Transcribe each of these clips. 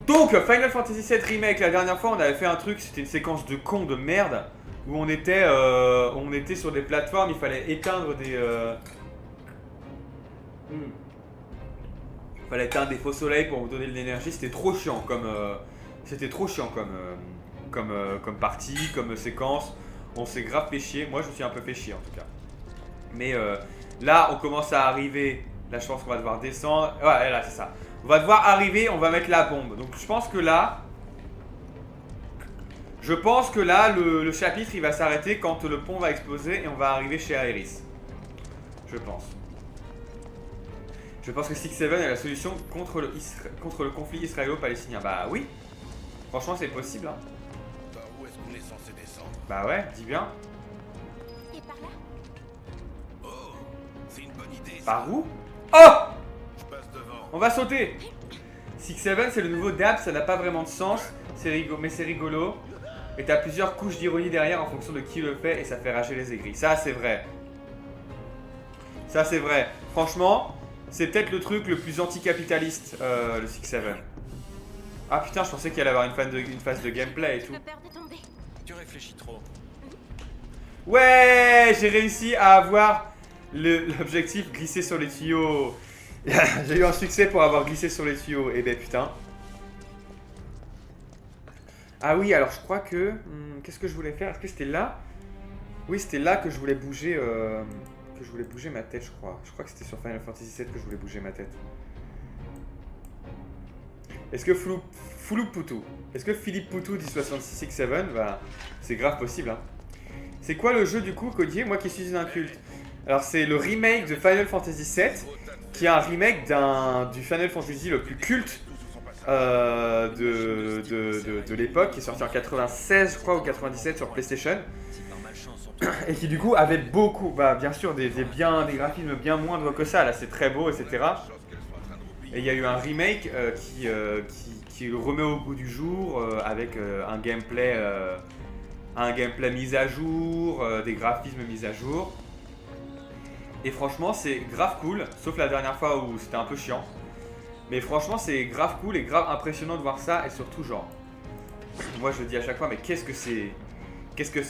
Donc Final Fantasy VII Remake, la dernière fois on avait fait un truc, c'était une séquence de con de merde où on était sur des plateformes, il fallait éteindre des fallait éteindre des faux soleils pour vous donner de l'énergie, c'était trop chiant comme partie, comme séquence. On s'est grave fait chier, moi je me suis un peu fait chier en tout cas. Mais là on commence à arriver, là je pense qu'on va devoir descendre, ouais là c'est ça. On va devoir arriver, on va mettre la bombe. Donc je pense que là, le chapitre il va s'arrêter quand le pont va exploser et on va arriver chez Aeris. Je pense. Je pense que 6-7 est la solution contre le conflit israélo-palestinien. Bah oui. Franchement c'est possible hein. Par où est-ce qu'on est censé descendre? Bah ouais, dis bien. Et par là? Oh, c'est une bonne idée. Par où? Oh! Je passe devant. On va sauter. 6-7 c'est le nouveau dab, ça n'a pas vraiment de sens. Mais c'est rigolo. Et t'as plusieurs couches d'ironie derrière en fonction de qui le fait et ça fait rager les aigris. Ça c'est vrai. Ça c'est vrai. Franchement, c'est peut-être le truc le plus anticapitaliste, le 6-7. Ah putain, je pensais qu'il allait avoir une phase de gameplay et tout. J'ai peur de tomber. Tu réfléchis trop. Ouais, j'ai réussi à avoir l'objectif glisser sur les tuyaux. J'ai eu un succès pour avoir glissé sur les tuyaux. Et ben putain. Ah oui, alors je crois que... qu'est-ce que je voulais faire? Est-ce que c'était là? Oui, c'était là que je voulais bouger... ma tête, je crois. Je crois que c'était sur Final Fantasy VII que je voulais bouger ma tête. Est-ce que Est-ce que Philippe Poutou dit 66-7? Bah, c'est grave possible, hein. C'est quoi le jeu du coup, Codier? Moi qui suis un culte. Alors c'est le remake de Final Fantasy VII, qui est un remake du Final Fantasy le plus culte de l'époque, qui est sorti en 96 je crois ou 97 sur PlayStation. Et qui du coup avait beaucoup, bah bien sûr des graphismes bien moindres que ça, là c'est très beau etc. Et il y a eu un remake qui le remet au goût du jour avec un gameplay mis à jour, des graphismes mis à jour. Et franchement c'est grave cool, sauf la dernière fois où c'était un peu chiant. Mais franchement c'est grave cool et grave impressionnant de voir ça et surtout genre... Moi je le dis à chaque fois mais qu'est-ce que c'est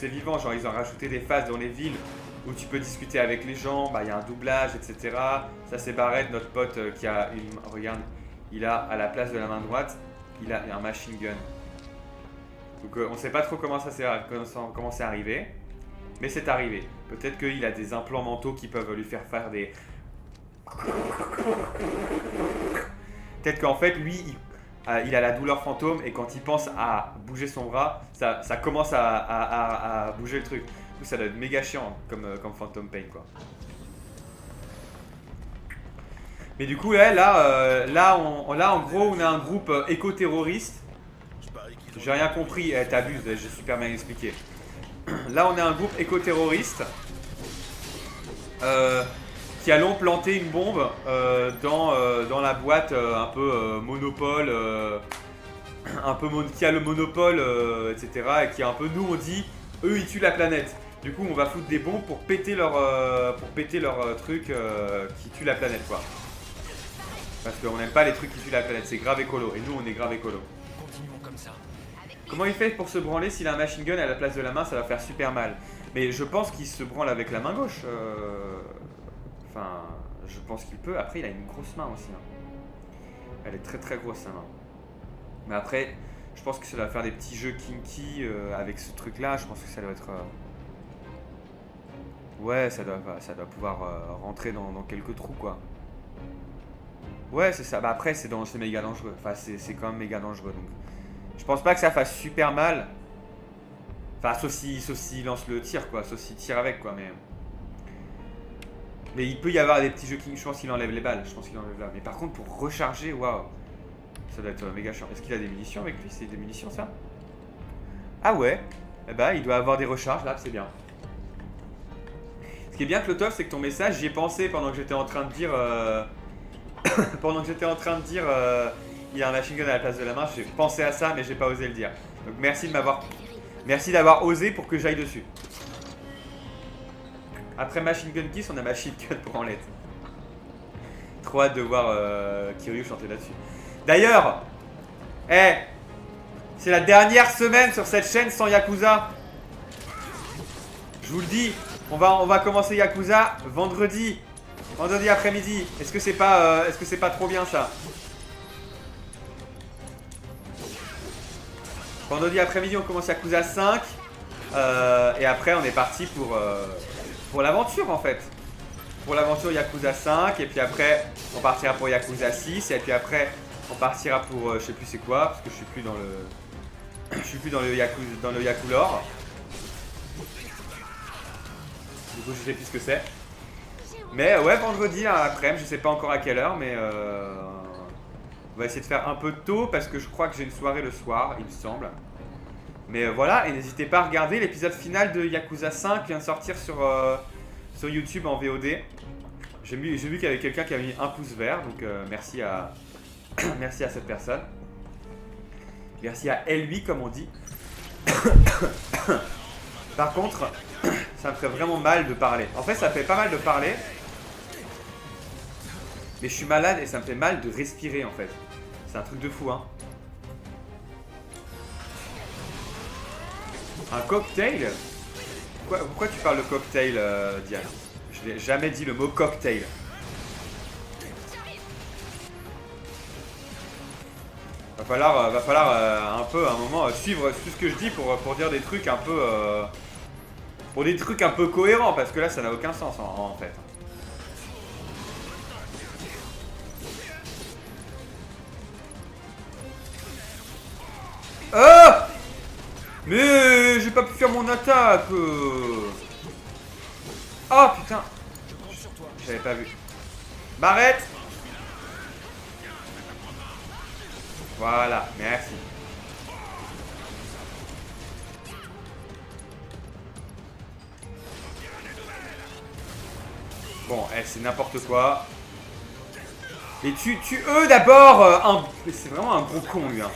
vivant, genre ils ont rajouté des phases dans les villes où tu peux discuter avec les gens, bah il y a un doublage etc. Ça c'est Barrett, notre pote qui a une... Regarde, il a à la place de la main droite, il a un machine gun. Donc on sait pas trop comment c'est arrivé, mais c'est arrivé. Peut-être qu'il a des implants mentaux qui peuvent lui faire des... Peut-être qu'en fait lui il a la douleur fantôme et quand il pense à bouger son bras, ça commence à bouger le truc. Du coup ça doit être méga chiant comme Phantom Pain quoi. Mais du coup là en gros on a un groupe éco-terroriste. J'ai rien compris, t'abuses, j'ai super bien expliqué. Là on a un groupe éco-terroriste qui allons planter une bombe dans la boîte un peu monopole, qui a le monopole, etc. Et qui est un peu, nous on dit, eux ils tuent la planète. Du coup on va foutre des bombes pour péter leur truc qui tue la planète quoi. Parce qu'on n'aime pas les trucs qui tuent la planète, c'est grave écolo. Et nous on est grave écolo. Continuons comme ça. Comment il fait pour se branler s'il a un machine gun à la place de la main? Ça va faire super mal. Mais je pense qu'il se branle avec la main gauche. Enfin, je pense qu'il peut. Après, il a une grosse main aussi. Hein. Elle est très très grosse sa main. Mais après, je pense que ça doit faire des petits jeux kinky avec ce truc là. Je pense que ça doit être... Ouais, ça doit pouvoir rentrer dans quelques trous quoi. Ouais, c'est ça. Bah après, c'est méga dangereux. Enfin, c'est quand même méga dangereux. Donc, je pense pas que ça fasse super mal. Enfin, sauf s'il lance le tir quoi. Sauf s'il tire avec quoi. Mais il peut y avoir des petits jeux qui... Je pense qu'il enlève les balles. Je pense qu'il enlève là. Mais par contre, pour recharger, waouh. Ça doit être méga chiant. Est-ce qu'il a des munitions avec lui? C'est des munitions ça? Ah ouais. Eh bah, il doit avoir des recharges là. C'est bien. Ce qui est bien, Clotov, c'est que ton message, j'y ai pensé pendant que j'étais en train de dire... il a un machine gun à la place de la main. J'ai pensé à ça, mais j'ai pas osé le dire. Donc merci de m'avoir... Merci d'avoir osé pour que j'aille dessus. Après Machine Gun Kiss, on a Machine Gun Branlette. Trop hâte de voir Kiryu chanter là-dessus. D'ailleurs, Eh, c'est la dernière semaine sur cette chaîne sans Yakuza. Je vous le dis, on va commencer Yakuza vendredi. Vendredi après-midi. Est-ce que c'est pas trop bien ça? Vendredi après-midi on commence Yakuza 5. Et après on est parti pour l'aventure en fait. Pour l'aventure Yakuza 5. Et puis après on partira pour Yakuza 6. Et puis après on partira pour je sais plus c'est quoi. Parce que je suis plus dans le. Je suis plus dans le Yakulore. Du coup je sais plus ce que c'est. Mais ouais, vendredi après-midi, je sais pas encore à quelle heure, mais on va essayer de faire un peu tôt parce que je crois que j'ai une soirée le soir, il me semble. Mais voilà, et n'hésitez pas à regarder l'épisode final de Yakuza 5 qui vient de sortir sur YouTube en VOD. J'ai vu qu'il y avait quelqu'un qui a mis un pouce vert, donc merci à merci à cette personne. Merci à lui comme on dit. Par contre, ça me ferait vraiment mal de parler. En fait, ça fait pas mal de parler. Mais je suis malade et ça me fait mal de respirer en fait. C'est un truc de fou hein. Un cocktail? Pourquoi tu parles de cocktail Diane? Je n'ai jamais dit le mot cocktail. Va falloir un peu à un moment suivre tout ce que je dis pour dire des trucs un peu pour des trucs un peu cohérents parce que là ça n'a aucun sens en fait. Ah! Mais j'ai pas pu faire mon attaque. Oh putain. J'avais pas vu. Barrette. Voilà, merci. Bon, c'est n'importe quoi. Mais tue eux d'abord. C'est vraiment un gros con lui hein.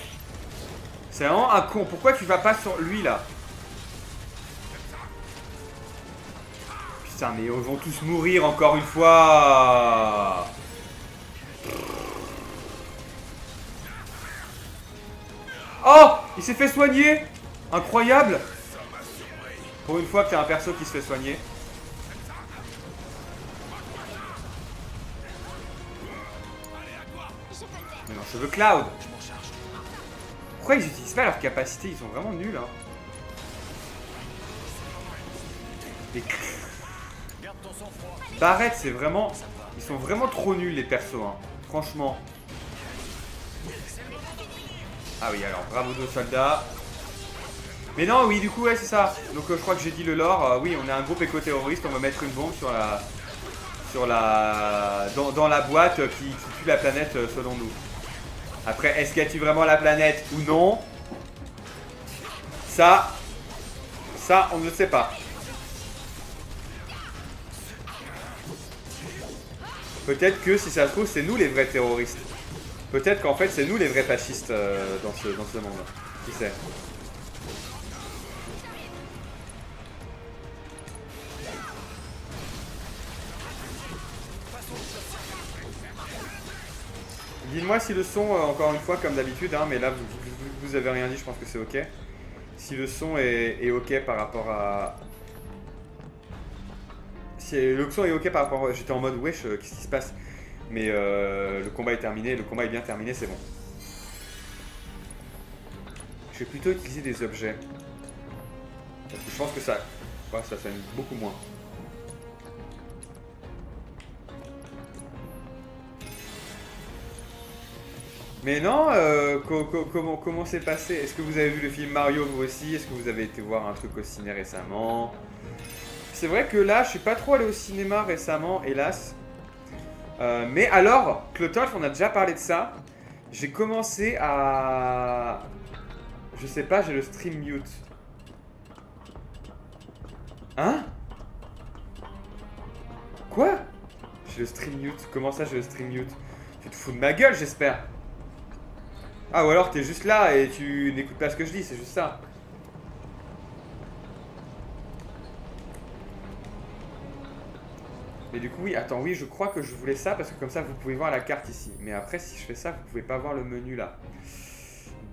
C'est vraiment un con. Pourquoi tu vas pas sur lui là? Putain mais ils vont tous mourir encore une fois. Oh! Il s'est fait soigner! Incroyable! Pour une fois que t'as un perso qui se fait soigner. Mais non, je veux Cloud! Pourquoi ils utilisent pas leur capacité? Ils sont vraiment nuls hein. Et... Barrett c'est vraiment... Ils sont vraiment trop nuls les persos hein. Franchement. Ah oui alors bravo nos soldats. Mais non oui du coup ouais c'est ça. Donc je crois que j'ai dit le lore. Oui on est un groupe éco-terroriste. On va mettre une bombe dans la boîte qui tue la planète selon nous. Après est-ce qu'elle tue vraiment la planète ou non? Ça on ne le sait pas. Peut-être que si ça se trouve c'est nous les vrais terroristes. Peut-être qu'en fait c'est nous les vrais fascistes dans ce monde. Qui sait? Dites-moi si le son, encore une fois comme d'habitude, hein, mais là vous avez rien dit, je pense que c'est ok. Si le son est ok par rapport à... Si le son est ok par rapport à... J'étais en mode wesh, qu'est-ce qui se passe? Mais le combat est terminé, le combat est bien terminé, c'est bon. Je vais plutôt utiliser des objets. Parce que je pense que ça soigne beaucoup moins. Mais non, comment c'est passé? Est-ce que vous avez vu le film Mario vous aussi? Est-ce que vous avez été voir un truc au ciné récemment? C'est vrai que là, je suis pas trop allé au cinéma récemment, hélas. Mais alors, Clotolf, on a déjà parlé de ça. J'ai commencé à... Je sais pas, j'ai le stream mute. Hein? Quoi? J'ai le stream mute. Comment ça, j'ai le stream mute? Tu te fous de ma gueule, j'espère. Ah, ou alors t'es juste là et tu n'écoutes pas ce que je dis, c'est juste ça. Mais du coup, oui, attends, oui, je crois que je voulais ça parce que comme ça, vous pouvez voir la carte ici. Mais après, si je fais ça, vous pouvez pas voir le menu là.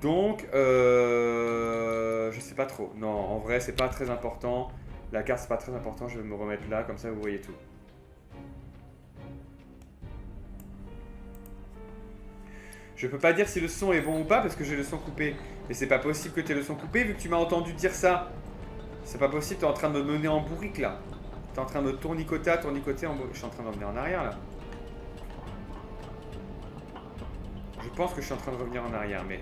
Donc, je sais pas trop. Non, en vrai, c'est pas très important. La carte, c'est pas très important. Je vais me remettre là, comme ça, vous voyez tout. Je peux pas dire si le son est bon ou pas parce que j'ai le son coupé. Mais c'est pas possible que tu aies le son coupé vu que tu m'as entendu dire ça. C'est pas possible, t'es en train de me mener en bourrique là. T'es en train de me tournicoter en bourrique. Je suis en train de revenir en arrière là. Je pense que je suis en train de revenir en arrière, mais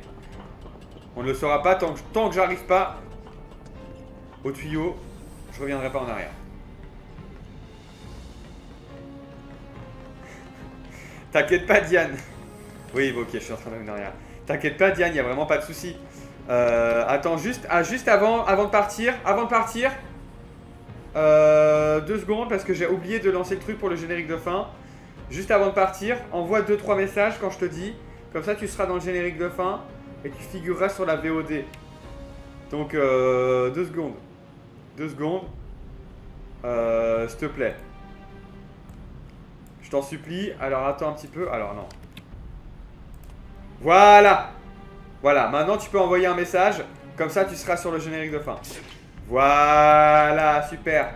on ne le saura pas tant que j'arrive pas au tuyau. Je reviendrai pas en arrière. T'inquiète pas, Diane. Oui, bon, ok, je suis en train de revenir en arrière. T'inquiète pas, Diane, il y a vraiment pas de souci. Attends, juste avant de partir. 2 secondes parce que j'ai oublié de lancer le truc pour le générique de fin. Juste avant de partir, envoie 2-3 messages quand je te dis. Comme ça, tu seras dans le générique de fin et tu figureras sur la VOD. Donc, 2 secondes. 2 secondes. S'il te plaît. Je t'en supplie. Alors, attends un petit peu. Alors, non. Voilà. Voilà. Maintenant, tu peux envoyer un message. Comme ça, tu seras sur le générique de fin. Voilà. Super.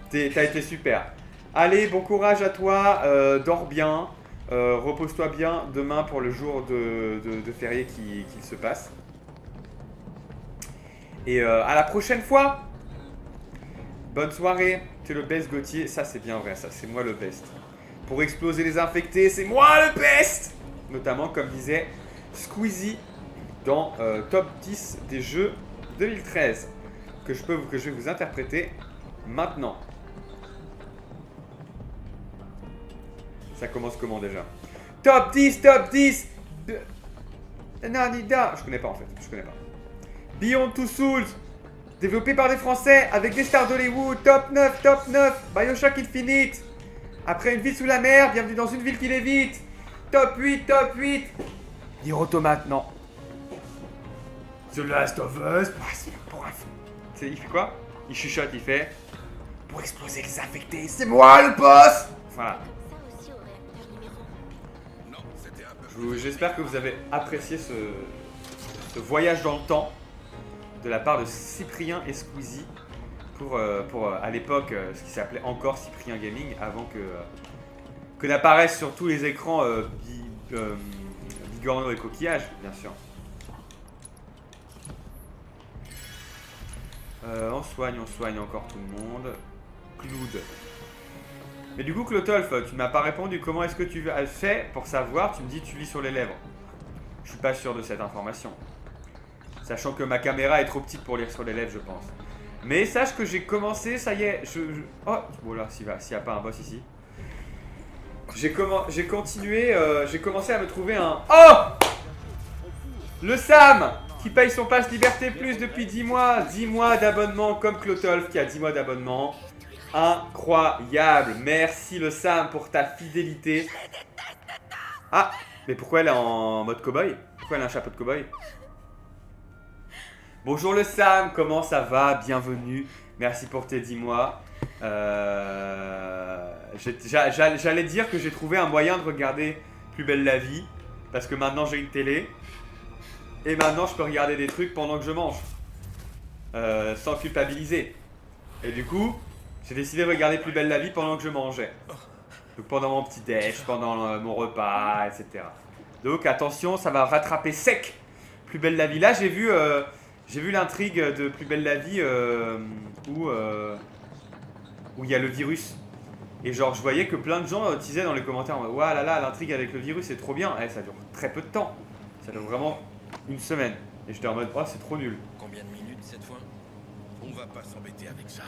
T'as été super. Allez, bon courage à toi. Dors bien. Repose-toi bien demain pour le jour de férié qui se passe. Et à la prochaine fois. Bonne soirée. Tu es le best, Gauthier. Ça, c'est bien vrai. Ça, c'est moi le best. Pour exploser les infectés, c'est moi le best. Notamment, comme disait Squeezie dans Top 10 des jeux 2013. Que je vais vous interpréter maintenant. Ça commence comment déjà? Top 10, top 10. Nanida. Je connais pas en fait, je connais pas. Beyond Two Souls, développé par des Français avec des stars d'Hollywood. Top 9, top 9. Bioshock Infinite. Après une vie sous la mer, bienvenue dans une ville qui lévite. Top 8, top 8. Nier Automate, non. The Last of Us. Il fait quoi? Il chuchote, il fait. Pour exploser les infectés, c'est moi le boss. Voilà. Ça aussi au réacteur numéro 1. Non, c'était un peu... J'espère que vous avez apprécié ce voyage dans le temps de la part de Cyprien et Squeezie pour à l'époque ce qui s'appelait encore Cyprien Gaming avant que n'apparaissent sur tous les écrans bigorneaux et coquillages, bien sûr. On soigne encore tout le monde. Cloud. Mais du coup, Clotolf, tu ne m'as pas répondu. Comment est-ce que tu as fait pour savoir? Tu me dis tu lis sur les lèvres. Je suis pas sûr de cette information. Sachant que ma caméra est trop petite pour lire sur les lèvres, je pense. Mais sache que j'ai commencé, ça y est. Oh, voilà, s'il n'y a pas un boss ici. J'ai continué, j'ai commencé à me trouver un... Oh! Le Sam! Qui paye son pass Liberté Plus depuis 10 mois. 10 mois d'abonnement comme Clotolf qui a 10 mois d'abonnement. Incroyable. Merci le Sam pour ta fidélité. Ah, mais pourquoi elle est en mode cow-boy? Pourquoi elle a un chapeau de cow-boy? Bonjour le Sam, comment ça va? Bienvenue. Merci pour tes 10 mois. J'allais dire que j'ai trouvé un moyen de regarder Plus belle la vie. Parce que maintenant j'ai une télé. Et maintenant je peux regarder des trucs pendant que je mange. Sans culpabiliser. Et du coup, j'ai décidé de regarder Plus belle la vie pendant que je mangeais. Donc pendant mon petit déj, pendant mon repas, etc. Donc attention, ça va rattraper sec Plus belle la vie. Là j'ai vu l'intrigue de Plus belle la vie où il y a le virus. Et genre je voyais que plein de gens disaient dans les commentaires « Ouah là là, l'intrigue avec le virus c'est trop bien ». Ça dure très peu de temps. Ça dure vraiment une semaine. Et j'étais en mode « Oh c'est trop nul ». Combien de minutes cette fois? On va pas s'embêter avec ça.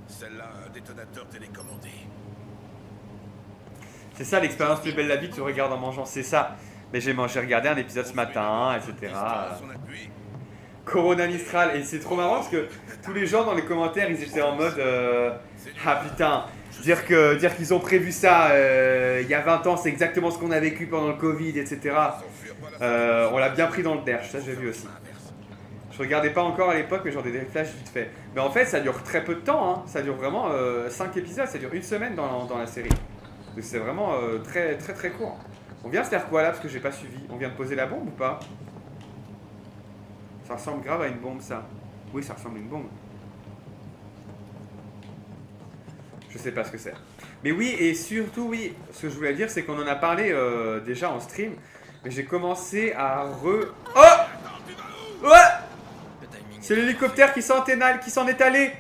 Celle-là, un détonateur télécommandé. C'est ça l'expérience Plus belle la vie, tu regardes en mangeant, c'est ça. Mais j'ai regardé un épisode ce matin, etc. Son appui. Corona Mistral, et c'est trop marrant parce que tous les gens dans les commentaires ils étaient en mode ah putain, dire qu'ils ont prévu ça il y a 20 ans, c'est exactement ce qu'on a vécu pendant le Covid, etc. On l'a bien pris dans le derche, ça j'ai vu aussi. Je regardais pas encore à l'époque, mais genre des flashs vite fait. Mais en fait, ça dure très peu de temps, hein. Ça dure vraiment 5 épisodes, ça dure une semaine dans la série. Donc c'est vraiment très très très court. On vient se faire quoi là parce que j'ai pas suivi? On vient de poser la bombe ou pas? Ça ressemble grave à une bombe ça. Oui, ça ressemble à une bombe. Je sais pas ce que c'est. Mais oui, et surtout, oui, ce que je voulais dire, c'est qu'on en a parlé déjà en stream. Mais j'ai commencé à Oh! Ouais! C'est l'hélicoptère qui s'en est allé.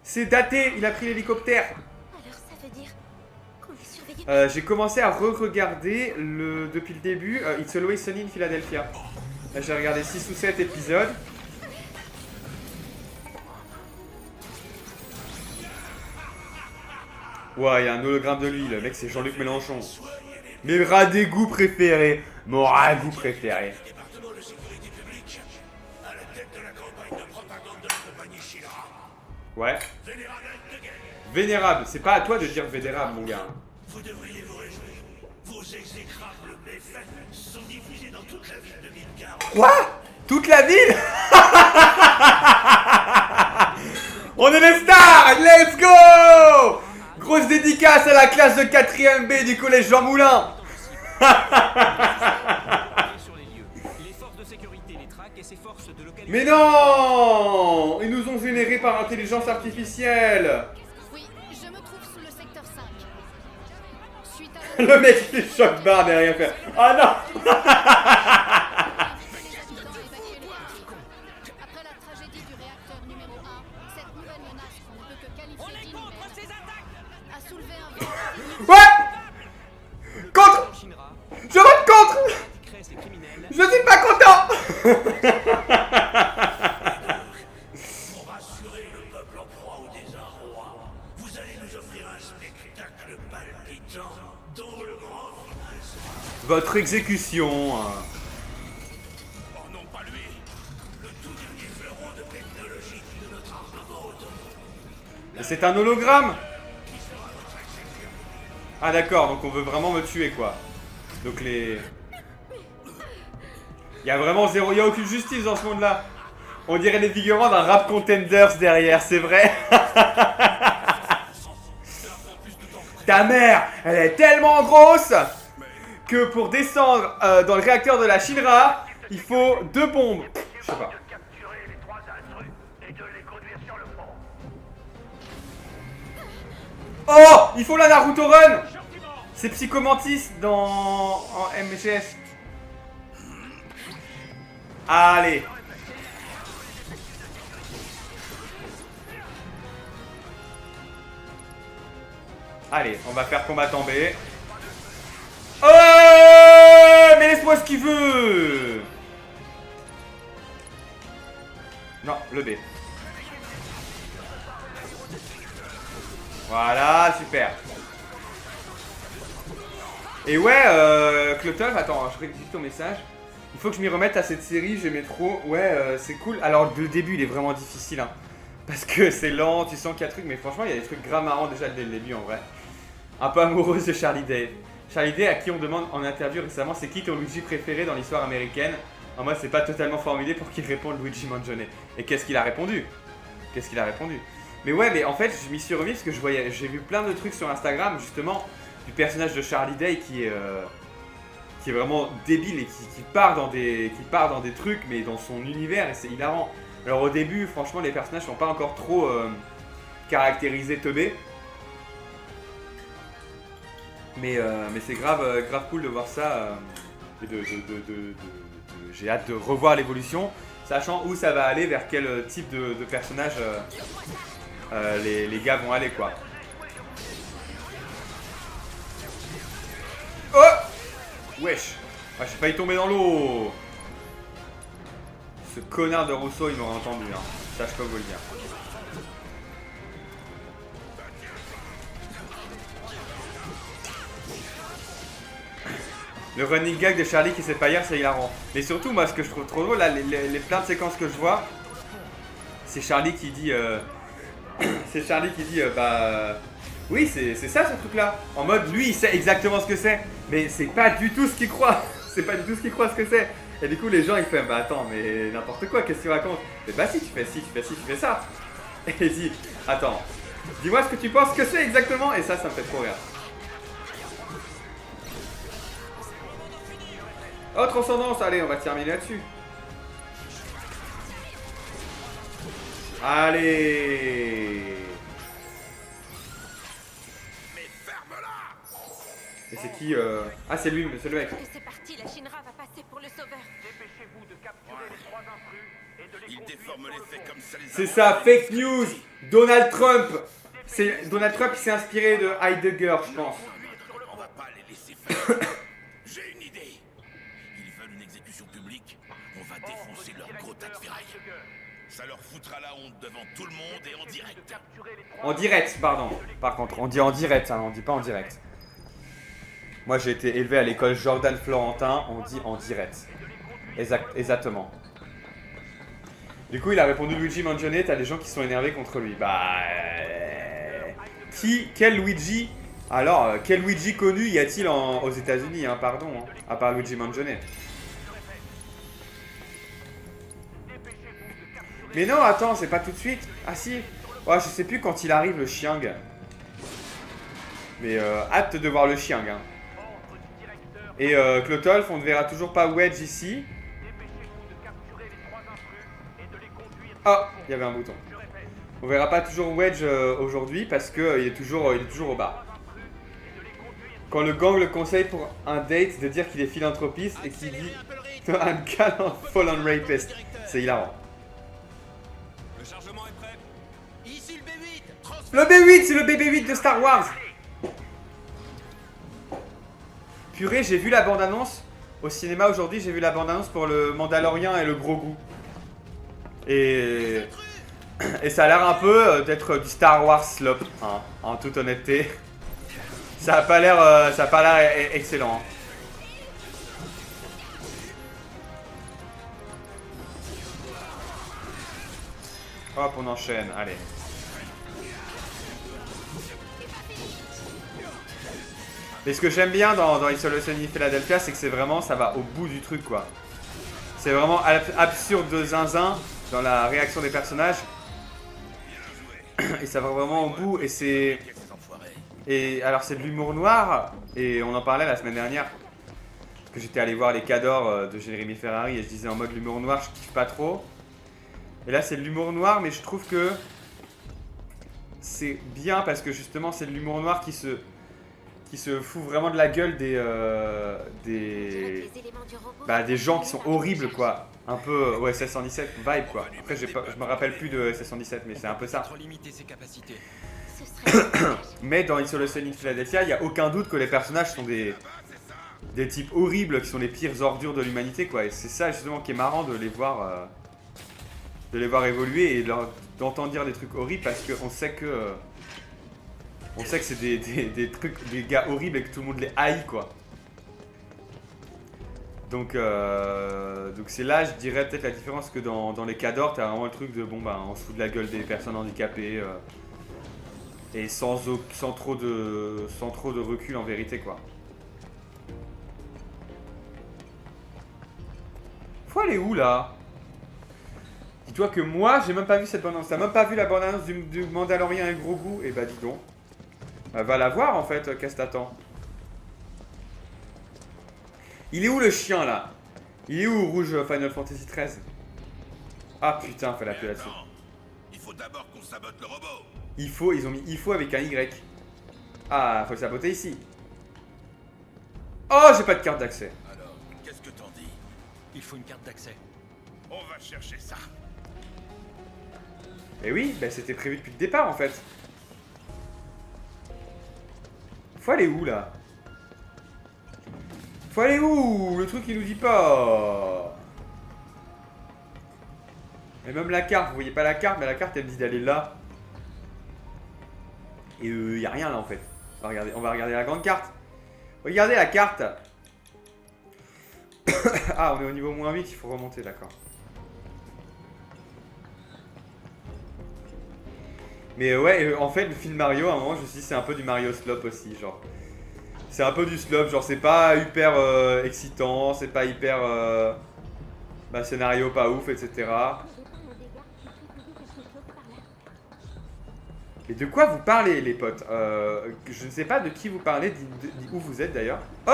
C'est daté, il a pris l'hélicoptère. Alors ça veut dire qu'on est surveillé. J'ai commencé à re-regarder depuis le début It's Always Sunny in Philadelphia. Là, j'ai regardé 6 ou 7 épisodes. Ouais, il y a un hologramme de lui, le mec c'est Jean-Luc Mélenchon. Mes rats d'égout préférés. Mon ragoût préféré. Ouais. Vénérable, c'est pas à toi de dire vénérable, mon gars. Vous devriez vous réjouir. Vos exécrables méfaits sont diffusés dans toute la ville de Midgard. Quoi? Toute la ville? On est les stars! Let's go! Grosse dédicace à la classe de 4ème B du collège Jean Moulin. Mais non! Ils nous ont générés par intelligence artificielle. Oui, je me trouve sous le secteur 5. Suite à Le mec il fait choc barre derrière faire. Ah non! Après la tragédie du réacteur numéro 1, cette nouvelle menace qu'on ne peut que qualifier d'inhumaine a soulevé un véritable Ouais! Contre! Je vote contre! Je suis pas content! Pour rassurer le peuple en proie au désarroi, vous allez nous offrir un spectacle palpitant dont le grand final sera... Votre exécution. Oh non, pas lui. Le tout dernier fleuron de technologie de notre armement autonome. C'est un hologramme? Ah d'accord, donc on veut vraiment me tuer quoi. Donc les... Il y a vraiment zéro... Il y a aucune justice dans ce monde-là. On dirait les figurants d'un rap contenders derrière, c'est vrai. Ta mère, elle est tellement grosse que pour descendre dans le réacteur de la Shinra, il faut 2 bombes. Je sais pas. Oh! Il faut la Naruto Run! C'est Psychomantis en MGS. Allez! Allez, on va faire combattant B. Oh! Mais laisse-moi ce qu'il veut! Non, le B. Voilà, super. Et ouais, Clotov, attends, je rectifie ton message. Il faut que je m'y remette à cette série, j'aimais trop. Ouais, c'est cool. Alors, le début, il est vraiment difficile, hein. Parce que c'est lent, tu sens qu'il y a des trucs, mais franchement, il y a des trucs grave marrants déjà dès le début, en vrai. Un peu amoureuse de Charlie Day. Charlie Day, à qui on demande en interview récemment, c'est qui ton Luigi préféré dans l'histoire américaine? En moi, c'est pas totalement formulé pour qu'il réponde Luigi Mangione. Et qu'est-ce qu'il a répondu? Qu'est-ce qu'il a répondu? Mais ouais, mais en fait, je m'y suis remis parce que j'ai vu plein de trucs sur Instagram, justement, du personnage de Charlie Day qui est vraiment débile et qui part dans des trucs, mais dans son univers, et c'est hilarant. Alors au début, franchement, les personnages sont pas encore trop caractérisés teubés. Mais c'est grave cool de voir ça. Et j'ai hâte de revoir l'évolution, sachant où ça va aller, vers quel type de personnage les gars vont aller, quoi. Oh! Wesh! Ah, j'ai failli tomber dans l'eau! Ce connard de Rousseau, il m'aurait entendu, hein. Ça, je peux vous le dire. Le running gag de Charlie qui sait pas hier, c'est hilarant. Mais surtout, moi, ce que je trouve trop drôle, là, les plein de séquences que je vois, c'est Charlie qui dit... c'est Charlie qui dit, oui, c'est ça ce truc-là. En mode, lui, il sait exactement ce que c'est. Mais c'est pas du tout ce qu'il croit. C'est pas du tout ce qu'il croit ce que c'est. Et du coup, les gens, ils font, bah attends, mais n'importe quoi, qu'est-ce que tu racontes? Mais bah si, tu fais ci, tu fais ci, tu fais ça. Et il dit, attends, dis-moi ce que tu penses que c'est exactement. Et ça me fait trop rire. Oh, transcendance, allez, on va terminer là-dessus. Allez. Mais ferme-la! Et c'est qui Ah, c'est lui, c'est le mec. Et c'est parti, la Shinra va passer pour le sauveur. Il déforme les faits comme ça les C'est ça, fake news. Donald Trump. C'est Donald Trump qui s'est inspiré de Heidegger, je pense. On va pas les laisser faire. J'ai une idée. Ils veulent une exécution publique. On va défoncer leur gros tas de ferraille. Ça leur foutra la honte devant tout le monde et en direct. En direct, pardon. Par contre, on dit en direct, hein, on dit pas en direct. Moi, j'ai été élevé à l'école Jordan Florentin, on dit en direct. Exactement. Du coup, il a répondu Luigi Mangione, t'as des gens qui sont énervés contre lui. Bah... Quel Luigi? Alors, quel Luigi connu y a-t-il aux États-Unis, hein, pardon, hein, à part Luigi Mangione? Mais non, attends, c'est pas tout de suite. Ah si. Ouais, je sais plus quand il arrive, le chiang. Mais hâte de voir le chiang. Hein. Et Clotolf, on ne verra toujours pas Wedge ici. Ah, il y avait un bouton. On verra pas toujours Wedge aujourd'hui parce que il est toujours au bas. Quand le gang le conseille pour un date de dire qu'il est philanthropiste et qu'il dit I'm gallant fallen rapist. C'est hilarant. Le chargement est prêt. Ici le B8. Le B8, c'est le BB8 de Star Wars. Purée, j'ai vu la bande-annonce au cinéma aujourd'hui, j'ai vu la bande-annonce pour le Mandalorian et le Grogu. Et ça a l'air un peu d'être du Star Wars slop, hein, en toute honnêteté. Ça a pas l'air excellent. Hein. Hop, on enchaîne, allez. Mais ce que j'aime bien dans Isolation in Philadelphia, c'est que c'est vraiment, ça va au bout du truc, quoi. C'est vraiment absurde de zinzin dans la réaction des personnages. Et ça va vraiment au bout, et c'est... Et alors c'est de l'humour noir, et on en parlait la semaine dernière. Parce que j'étais allé voir les Cadors de Jérémy Ferrari, et je disais en mode l'humour noir, je kiffe pas trop. Et là c'est de l'humour noir, mais je trouve que c'est bien parce que justement c'est de l'humour noir qui se fout vraiment de la gueule des gens qui sont horribles, quoi. Un peu ouais, SS-117 vibe, quoi. Après je me rappelle plus de SS-117, mais c'est un peu ça. Mais dans Isolation in Philadelphia, il n'y a aucun doute que les personnages sont des types horribles qui sont les pires ordures de l'humanité, quoi. Et c'est ça justement qui est marrant de les voir évoluer et d'entendre dire des trucs horribles parce qu'on sait que c'est des trucs, des gars horribles et que tout le monde les haït, quoi. Donc c'est là, je dirais peut-être la différence que dans les Cadors, t'as vraiment le truc de bon bah on se fout de la gueule des personnes handicapées et sans trop de recul en vérité, quoi. Faut aller où là? Dis-toi que moi j'ai même pas vu cette bande-annonce, t'as même pas vu la bande-annonce du Mandalorian et Grogu? Et bah dis donc. Va la voir en fait, qu'est-ce que t'attends? Il est où le chien là? Il est où rouge Final Fantasy XIII? Ah putain, fallait appeler là-dessus. Il faut d'abord qu'on sabote le robot. Ils ont mis il faut avec un Y. Ah, faut le saboter ici. Oh, j'ai pas de carte d'accès. Alors, qu'est-ce que t'en dis? Il faut une carte d'accès. On va chercher ça. Et oui, bah c'était prévu depuis le départ en fait. Faut aller où là? Faut aller où? Le truc il nous dit pas. Et même la carte, vous voyez pas la carte, mais la carte elle me dit d'aller là. Et y a rien là en fait. On va regarder la grande carte. Regardez la carte. Ah, on est au niveau -8, il faut remonter, d'accord. Mais ouais, en fait, le film Mario, à un moment, je me suis dit, c'est un peu du Mario Slop aussi, genre. C'est un peu du slop, genre, c'est pas hyper excitant, c'est pas hyper. Bah, scénario pas ouf, etc. Et de quoi vous parlez, les potes? Je ne sais pas de qui vous parlez, où vous êtes d'ailleurs. Oh!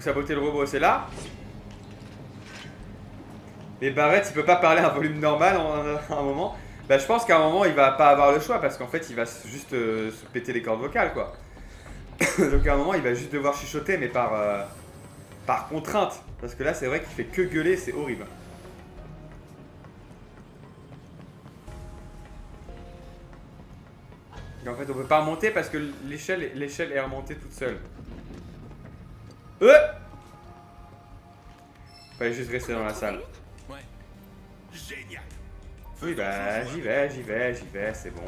Faut saboter le robot, c'est là. Et Barrett, il peut pas parler à un volume normal à un moment. Bah, je pense qu'à un moment, il va pas avoir le choix parce qu'en fait, il va juste se péter les cordes vocales, quoi. Donc à un moment, il va juste devoir chuchoter, mais par contrainte. Parce que là, c'est vrai qu'il fait que gueuler, c'est horrible. Et en fait, on peut pas remonter parce que l'échelle est remontée toute seule. Fallait juste rester dans la salle. Ouais. Génial. Oui, bah, j'y vais, c'est bon.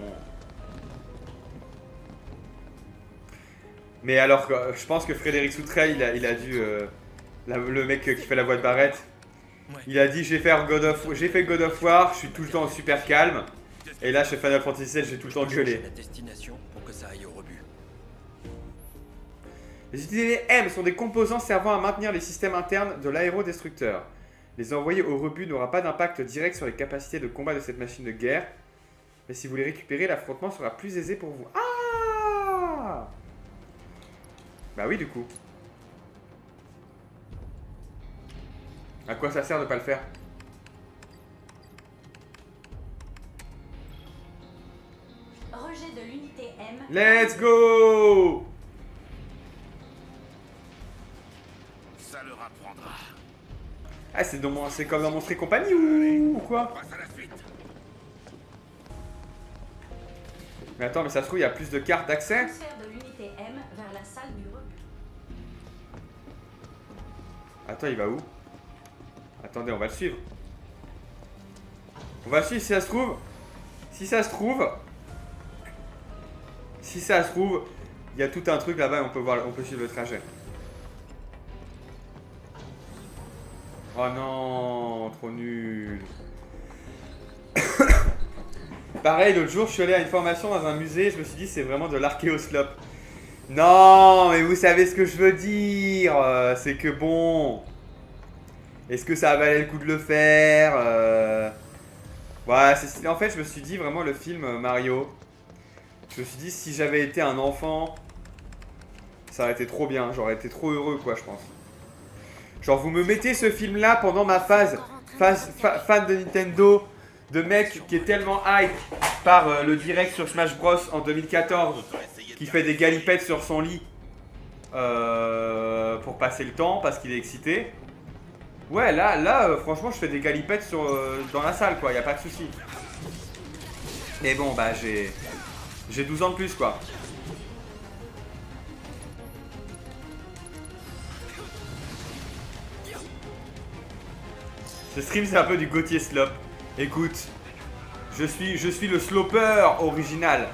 Mais alors, je pense que Frédéric Soutrel, il a dû... le mec qui fait la voix de Barrett, il a dit j'ai fait God of War, je suis tout le temps super calme. Et là, chez Final Fantasy VII, j'ai tout le temps gueulé. La destination pour que ça aille au rebut. Les unités M sont des composants servant à maintenir les systèmes internes de l'aérodestructeur. Les envoyer au rebut n'aura pas d'impact direct sur les capacités de combat de cette machine de guerre. Mais si vous les récupérez, l'affrontement sera plus aisé pour vous. Ah! Bah oui, du coup. À quoi ça sert de pas le faire? Rejet de l'unité M. Let's go! Ça leur apprendra. Ah, c'est comme dans Monster Company ou quoi? Passe à la suite. Mais attends, mais ça se trouve, il y a plus de cartes d'accès? Transfert de l'unité M vers la salle du rebut. Attends, il va où? Attendez, on va le suivre. On va le suivre si ça se trouve. Si ça se trouve, il y a tout un truc là-bas et on peut suivre le trajet. Oh non, trop nul. Pareil, l'autre jour, je suis allé à une formation dans un musée, je me suis dit c'est vraiment de l'archéoslope. Non, mais vous savez ce que je veux dire. C'est que bon... Est-ce que ça valait le coup de le faire? Ouais, en fait, je me suis dit vraiment le film Mario. Je me suis dit si j'avais été un enfant, ça aurait été trop bien. J'aurais été trop heureux, quoi, je pense. Genre, vous me mettez ce film-là pendant ma phase fan de Nintendo, de mec qui est tellement hype par le direct sur Smash Bros en 2014, qui fait des galipettes sur son lit pour passer le temps parce qu'il est excité. Ouais, là, franchement, je fais des galipettes dans la salle, quoi, y a pas de souci. Mais bon, bah, j'ai 12 ans de plus, quoi. Ce stream, c'est un peu du Gauthier Slop. Écoute, je suis le sloper original.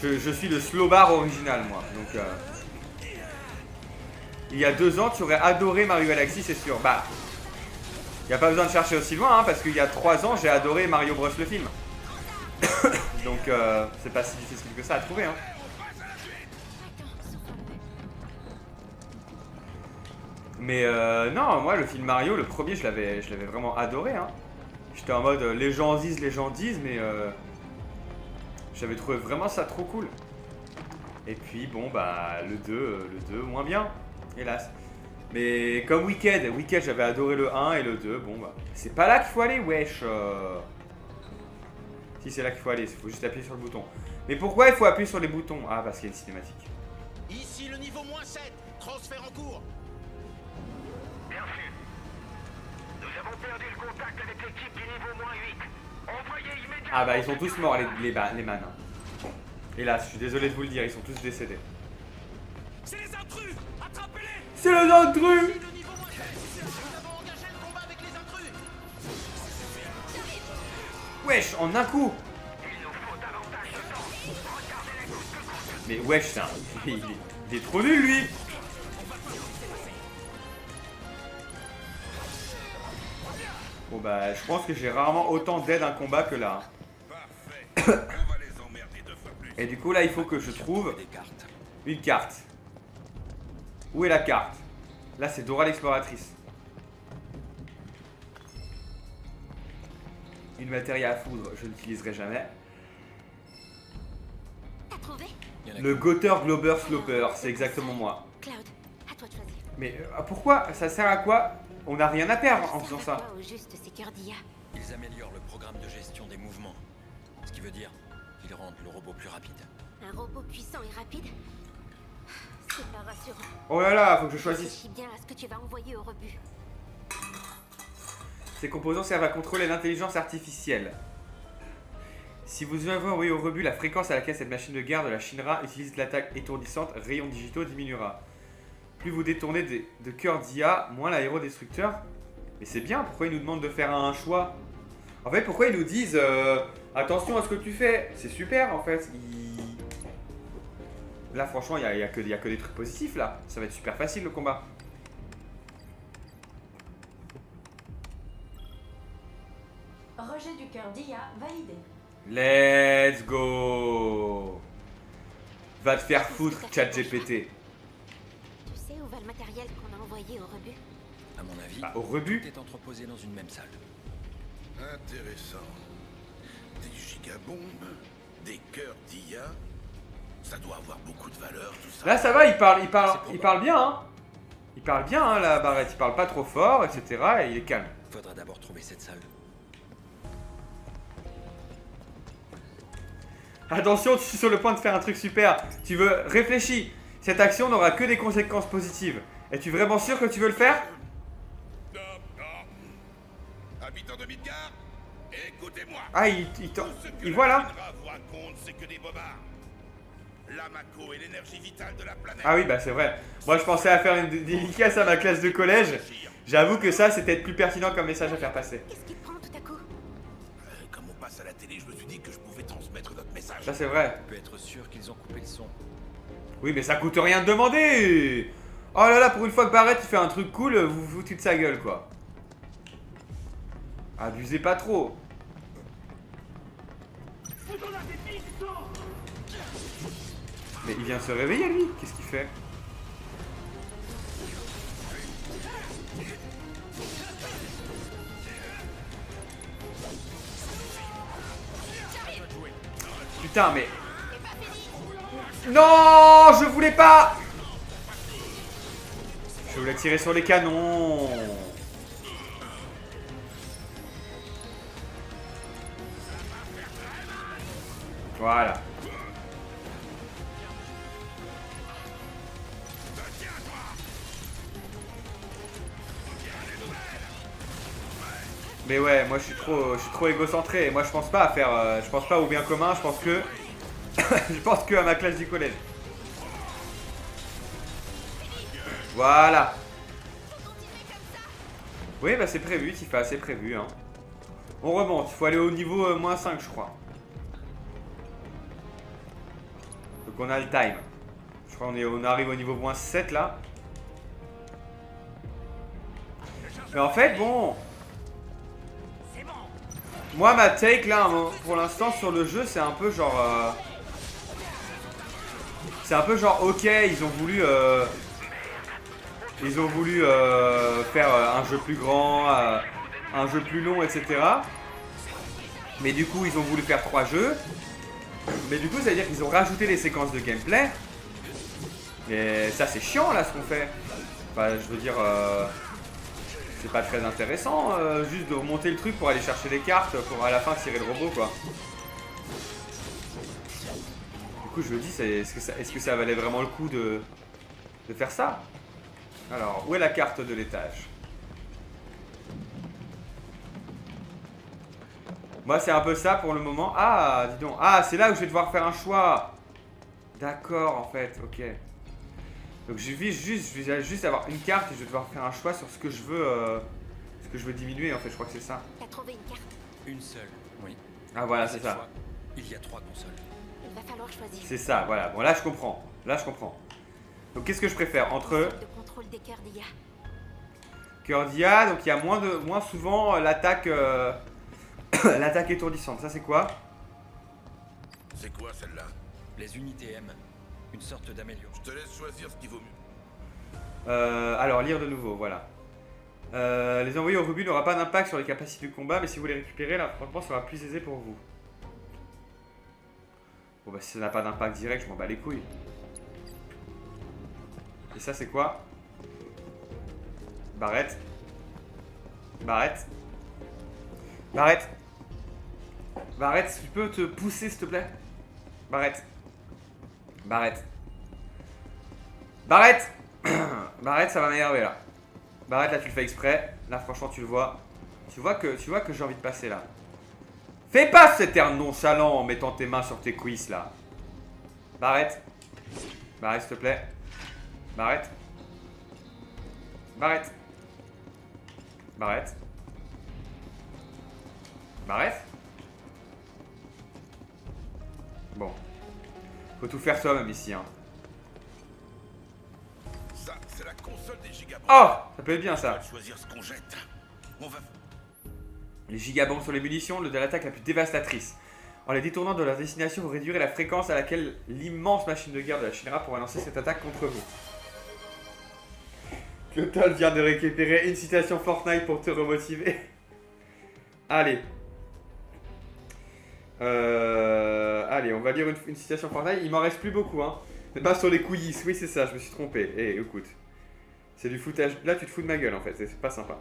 Je suis le slowbar original, moi. Donc, il y a 2 ans, tu aurais adoré Mario Galaxy, c'est sûr. Bah, il n'y a pas besoin de chercher aussi loin, hein, parce qu'il y a 3 ans, j'ai adoré Mario Bros le film. Donc, c'est pas si difficile que ça à trouver, hein. Mais non, moi, le film Mario, le premier, je l'avais vraiment adoré, hein. J'étais en mode, les gens disent, mais j'avais trouvé vraiment ça trop cool. Et puis, bon, bah, le 2, moins bien. Hélas. Mais comme Wicked, j'avais adoré le 1 et le 2, bon bah... C'est pas là qu'il faut aller, wesh. Si, c'est là qu'il faut aller, il faut juste appuyer sur le bouton. Mais pourquoi il faut appuyer sur les boutons? Ah, parce qu'il y a une cinématique. Ici le niveau -7. Transfert en cours. Bien sûr. Nous avons perdu le contact avec l'équipe du niveau -8. Envoyez immédiatement. Ah bah, ils sont tous morts, les man. Hélas, je suis désolé de vous le dire, ils sont tous décédés. C'est les intrus. Attrapez-les. C'est les intrus! Le niveau -7. Nous avons engagé le combat avec les intrus. Wesh, en un coup! Il nous faut davantage de temps. Regardez les coups de coude. Mais wesh, il est trop nul, lui! Bon bah, je pense que j'ai rarement autant d'aide à un combat que là. Parfait. On va les emmerder 2 fois plus. Et du coup, là, il faut que je trouve Des cartes. une carte. Où est la carte? Là, c'est Dora l'exploratrice. Une matière à foudre, je n'utiliserai jamais. T'as trouvé? Le Gother Glober Sloper, c'est exactement moi. Cloud, à toi de choisir. Mais pourquoi? Ça sert à quoi? On n'a rien à perdre en faisant ça. Quoi, au juste, ces cœurs d'IA? Ils améliorent le programme de gestion des mouvements. Ce qui veut dire qu'ils rendent le robot plus rapide. Un robot puissant et rapide? C'est pas rassurant. Oh là là, faut que je choisisse. Réfléchis bien à ce que tu vas envoyer au rebut. Ces composants servent à contrôler l'intelligence artificielle. Si vous avez envoyé au rebut, la fréquence à laquelle cette machine de guerre de la Shinra utilise l'attaque étourdissante, rayons digitaux diminuera. Plus vous détournez de cœurs d'IA, moins l'aérodestructeur. Mais c'est bien, pourquoi ils nous demandent de faire un choix? En fait, pourquoi ils nous disent attention à ce que tu fais? C'est super en fait. Là, franchement, il n'y a que des trucs positifs là. Ça va être super facile le combat. Rejet du cœur d'IA validé. Let's go. Va te faire foutre, ChatGPT. Tu sais où va le matériel qu'on a envoyé au rebut? À mon avis, Bah, au rebut. tout est entreposé dans une même salle. Intéressant. Des gigabombes, des cœurs d'IA. Ça doit avoir beaucoup de valeur, tout ça. Là, ça va, il parle bien, hein. Il parle bien, hein, la barrette. Il parle pas trop fort, etc. Et il est calme. Faudra d'abord trouver cette salle. Attention, tu suis sur le point de faire un truc super. Tu veux réfléchir. Cette action n'aura que des conséquences positives. Es-tu vraiment sûr que tu veux le faire? Non, non. Habitants de Midgard, écoutez-moi. Ah, il voit là. Shinra vous raconte, c'est que des bobards. La Mako est l'énergie vitale de la planète. Ah oui, bah c'est vrai. Moi, je pensais à faire une dédicace à ma classe de collège. J'avoue que ça, c'était plus pertinent comme message à faire passer. Qu'est-ce qui te prend tout à coup? Comme on passe à la télé, je me suis dit que je pouvais transmettre notre message. Ça, c'est vrai. On peut être sûr qu'ils ont coupé le son. Oui, mais ça coûte rien de demander. Oh là là, pour une fois que Barrett il fait un truc cool, vous vous foutez de sa gueule, quoi. Abusez pas trop. Mais il vient de se réveiller, lui. Qu'est-ce qu'il fait? Putain, mais... Non, je voulais pas. Je voulais tirer sur les canons. Voilà. Mais ouais, moi je suis trop égocentré. Moi je pense pas à faire, je pense pas au bien commun. Je pense que, je pense que à ma classe du collège. Voilà. Oui, bah c'est prévu, Tifa, c'est prévu. Hein. On remonte. Il faut aller au niveau moins 5, je crois. Donc on a le time. Je crois on arrive au niveau moins 7 là. Mais en fait, bon. Moi, ma take là, pour l'instant sur le jeu, c'est un peu genre. C'est un peu genre, ok, ils ont voulu. Faire un jeu plus grand, un jeu plus long, etc. Mais du coup, ils ont voulu faire 3 jeux. Mais du coup, ça veut dire qu'ils ont rajouté les séquences de gameplay. Et ça, c'est chiant là ce qu'on fait. Enfin, je veux dire. C'est pas très intéressant, juste de remonter le truc pour aller chercher les cartes pour à la fin tirer le robot quoi. Du coup je me dis, est-ce que ça valait vraiment le coup de faire ça? Alors, où est la carte de l'étage? Moi c'est un peu ça pour le moment. Ah, dis donc. Ah, c'est là où je vais devoir faire un choix. D'accord en fait, ok. Donc je vais juste avoir une carte et je vais devoir faire un choix sur ce que je veux diminuer en fait, je crois que c'est ça. T'as trouvé une carte? Une seule, oui. Ah voilà, c'est Cette ça. fois, il y a 3 consoles. Il va falloir choisir. C'est ça, voilà. Bon là je comprends. Là je comprends. Donc qu'est-ce que je préfère entre De contrôle des cœurs d'IA. cœur d'IA, donc il y a moins souvent l'attaque l'attaque étourdissante. Ça c'est quoi? C'est quoi celle-là? Les unités M, une sorte d'amélioration. Je te laisse choisir ce qui vaut mieux. Alors lire de nouveau, voilà. Les envoyer au rebut n'aura pas d'impact sur les capacités de combat, mais si vous les récupérez, l'affrontement sera plus aisé pour vous. Bon bah si ça n'a pas d'impact direct, je m'en bats les couilles. Et ça c'est quoi? Barrett. Barrett. Barrett. Barrett, tu peux te pousser s'il te plaît? Barrett. Barrett. Barrett. Barrett, ça va m'énerver là. Barrett, là tu le fais exprès. Là franchement tu le vois. Tu vois que j'ai envie de passer là. Fais pas cet air nonchalant en mettant tes mains sur tes cuisses là. Barrett. Barrett s'il te plaît. Barrett. Barrett. Barrett. Barrett. Bon. Faut tout faire toi-même ici hein. Ça, c'est la console des gigabombes. Oh, ça peut être bien On ça. va choisir ce qu'on jette. On va... Les gigabombes sont les munitions de l'attaque la plus dévastatrice. En les détournant de leur destination, vous réduirez la fréquence à laquelle l'immense machine de guerre de la Shinra pourra lancer cette attaque contre vous. Clotal vient de récupérer une citation Fortnite pour te remotiver. Allez. Allez, on va lire une citation Fortnite. Il m'en reste plus beaucoup, hein. Mais pas sur les couillis. Oui, c'est ça, je me suis trompé. Eh, écoute. C'est du foutage. Là, tu te fous de ma gueule, en fait. C'est pas sympa.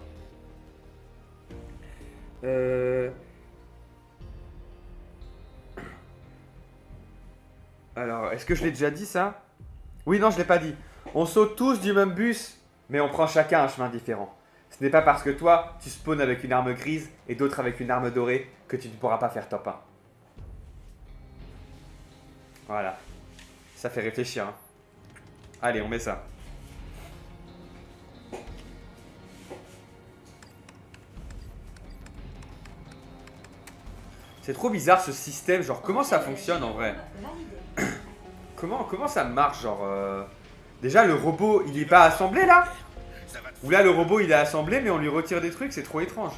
Alors, est-ce que je l'ai déjà dit, ça? Oui, non, je l'ai pas dit. On saute tous du même bus, mais on prend chacun un chemin différent. Ce n'est pas parce que toi, tu spawns avec une arme grise et d'autres avec une arme dorée que tu ne pourras pas faire top 1. Voilà. Ça fait réfléchir. Hein. Allez, on met ça. C'est trop bizarre ce système, genre comment ça fonctionne en vrai? Comment ça marche genre Déjà le robot il est pas assemblé là? Ou là le robot il est assemblé mais on lui retire des trucs, c'est trop étrange.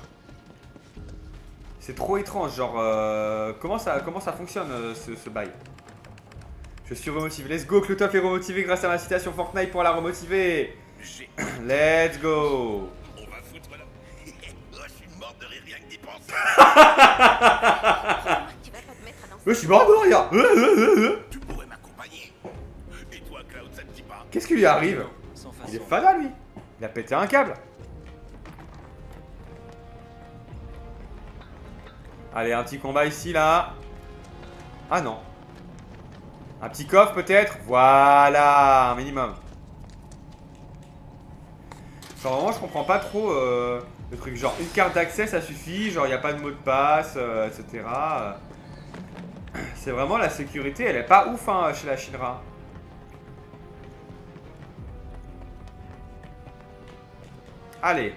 C'est trop étrange, genre comment ça fonctionne ce bail? Je suis remotivé, let's go, Clotov est remotivé grâce à ma citation Fortnite pour la remotiver. Let's go. On va foutre là. Oh, je suis mort de rire rien que d'y penser. Tu vas pas te mettre à danser. Je suis mort de rire. Tu pourrais m'accompagner. Et toi, Cloud, ça te dit pas? Qu'est-ce qui lui arrive? Sans Il est façon. fada lui. Il a pété un câble. Allez, un petit combat ici là. Ah non. Un petit coffre peut-être. Voilà, un minimum. Genre vraiment je comprends pas trop le truc. Genre une carte d'accès ça suffit. Genre il n'y a pas de mot de passe, etc. C'est vraiment la sécurité, elle est pas ouf hein, chez la Shinra. Allez.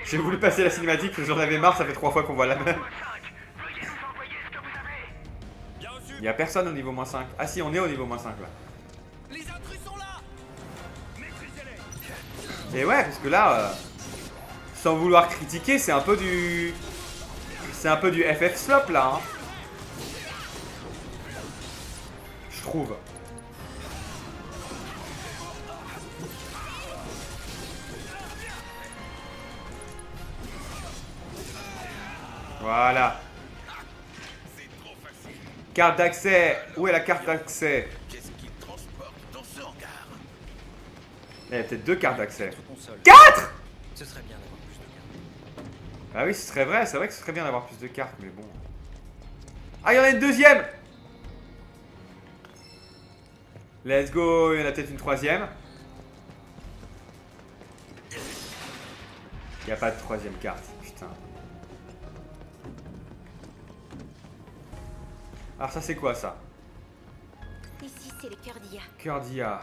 J'ai voulu passer la cinématique, j'en avais marre, ça fait 3 fois qu'on voit la même. Il y a personne au niveau -5. Ah si, on est au niveau -5 là. Les intrus sont là. Maîtrisez-les. Et ouais, parce que là, sans vouloir critiquer, c'est un peu du... C'est un peu du FF slop là, hein. Je trouve. Voilà. C'est trop facile. Carte d'accès. Où est la carte d'accès? Qu'est-ce qu'il transporte dans ce hangar? Il y a peut-être 2 cartes d'accès. Notre console. 4! Ce serait bien d'avoir plus de cartes. Ah oui, ce serait vrai, c'est vrai que ce serait bien d'avoir plus de cartes, mais bon. Ah, il y en a une deuxième! Let's go, il y en a peut-être une troisième. Il n'y a pas de troisième carte, putain. Alors ça c'est quoi ça? Ici, c'est les cœurs d'IA. Cœur d'IA.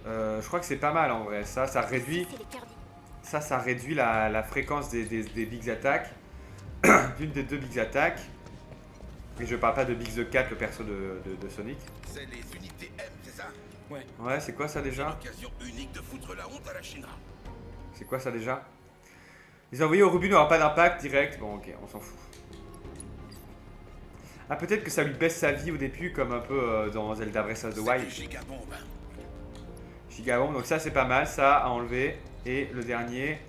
Je crois que c'est pas mal en vrai. Ça réduit. C'est les cœurs d'IA. Ça réduit la fréquence des Big Attack. D'une des 2 Big Attack. Et je parle pas de Big the Cat, le perso de Sonic. C'est les unités M, c'est ça? Ouais, c'est quoi ça déjà? L'occasion unique de foutre la honte à la Shinra. C'est quoi ça déjà? Les envoyer au Ruby n'aura pas d'impact direct. Bon, ok, on s'en fout. Ah, peut-être que ça lui baisse sa vie au début, comme un peu dans Zelda Breath of the C'est Wild. des gigabombes. Gigabomb, donc ça c'est pas mal, ça à enlever. Et le dernier.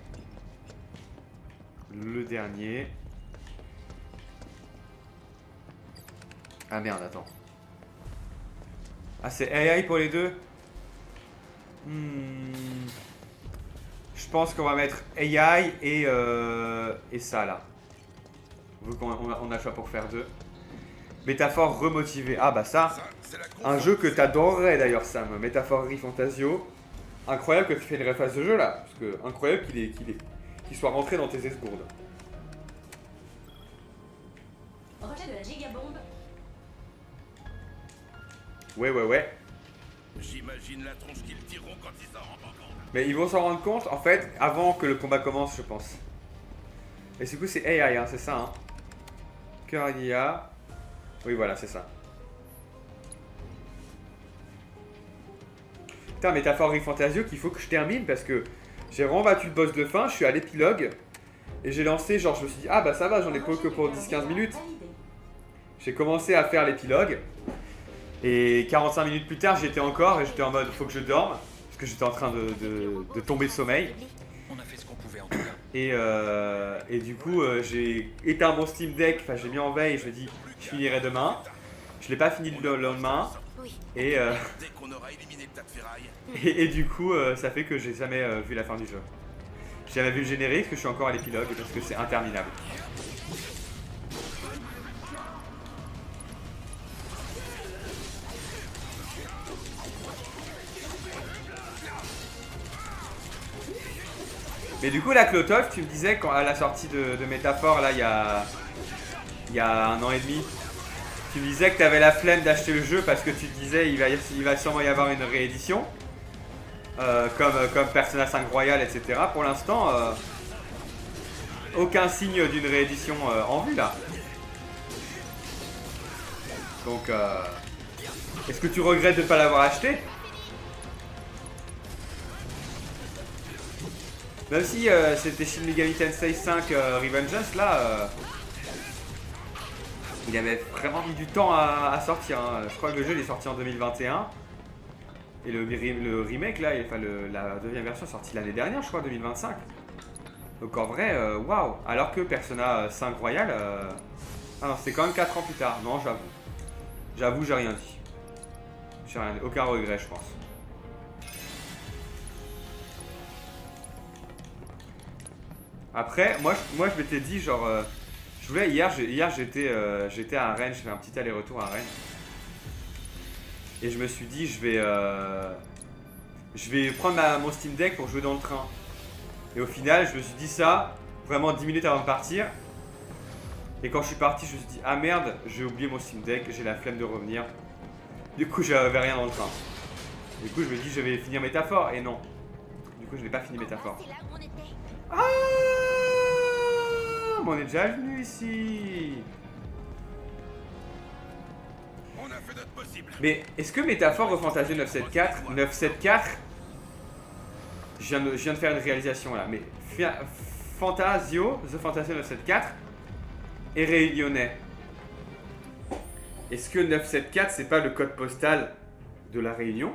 Le dernier. Ah merde, attends. Ah, c'est AI pour les deux? Je pense qu'on va mettre AI et ça là. Vu qu'on on a le choix pour faire 2. Métaphore remotivée. Ah bah ça, c'est la un jeu que t'adorerais d'ailleurs Sam. Métaphorie Fantasio. Incroyable que tu fais une reface de jeu là. Parce que incroyable qu'il soit rentré dans tes esgourdes. Rejet de la gigabombe. Ouais. J'imagine la tronche qu'ils tireront quand ils s'en rendent compte. Mais ils vont s'en rendre compte en fait avant que le combat commence, je pense. Et du coup c'est AI, hein, c'est ça. Hein. Cœur IA. Oui voilà, c'est ça. Putain, Métaphorie Fantasio qu'il faut que je termine parce que j'ai vraiment battu le boss de fin, je suis à l'épilogue. Et j'ai lancé, genre je me suis dit, ah bah ça va, j'en ai pas que pour 10-15 minutes. J'ai commencé à faire l'épilogue. Et 45 minutes plus tard, j'étais encore et j'étais en mode, faut que je dorme. Parce que j'étais en train de tomber de sommeil. On a fait ce qu'on pouvait en tout cas. Et du coup, j'ai éteint mon Steam Deck, enfin j'ai mis en veille et je me dis, je finirai demain. Je l'ai pas fini le lendemain. Oui. Et, Dès qu'on aura éliminé le tas de ferraille, et du coup, ça fait que j'ai jamais vu la fin du jeu. J'ai jamais vu le générique parce que je suis encore à l'épilogue parce que c'est interminable. Mais du coup, la Clotov, tu me disais quand à la sortie de Métaphore, là, il y a 1 an et demi, tu me disais que tu avais la flemme d'acheter le jeu parce que tu te disais il va sûrement y avoir une réédition, comme Persona 5 Royal, etc. Pour l'instant, aucun signe d'une réédition en vue là. Donc, est-ce que tu regrettes de ne pas l'avoir acheté ? Même si c'était Shin Megami Tensei 5 Revengeance, là, il avait vraiment mis du temps à sortir. Hein. Je crois que le jeu il est sorti en 2021. Et le remake, là, enfin la deuxième version est sortie l'année dernière, je crois, 2025. Donc en vrai, waouh. Alors que Persona 5 Royal, ah non, c'est quand même 4 ans plus tard. Non, j'avoue. J'avoue, j'ai rien dit. J'ai rien dit. Aucun regret, je pense. Après, moi je m'étais dit genre, je voulais hier j'étais à Rennes, je fais un petit aller-retour à Rennes, et je me suis dit je vais prendre mon Steam Deck pour jouer dans le train. Et au final, je me suis dit ça vraiment 10 minutes avant de partir. Et quand je suis parti, je me suis dit ah merde, j'ai oublié mon Steam Deck, j'ai la flemme de revenir. Du coup, j'avais rien dans le train. Du coup, je me dis je vais finir Métaphore et non. Du coup, je n'ai pas fini Métaphore. C'est là où on était. Ah, mais on est déjà venu ici. on a fait notre possible. Mais est-ce que Métaphore Refantasio 974, je viens de faire une réalisation là, mais Fantasio, The Fantasio 974 est réunionnais. Est-ce que 974 c'est pas le code postal de la Réunion?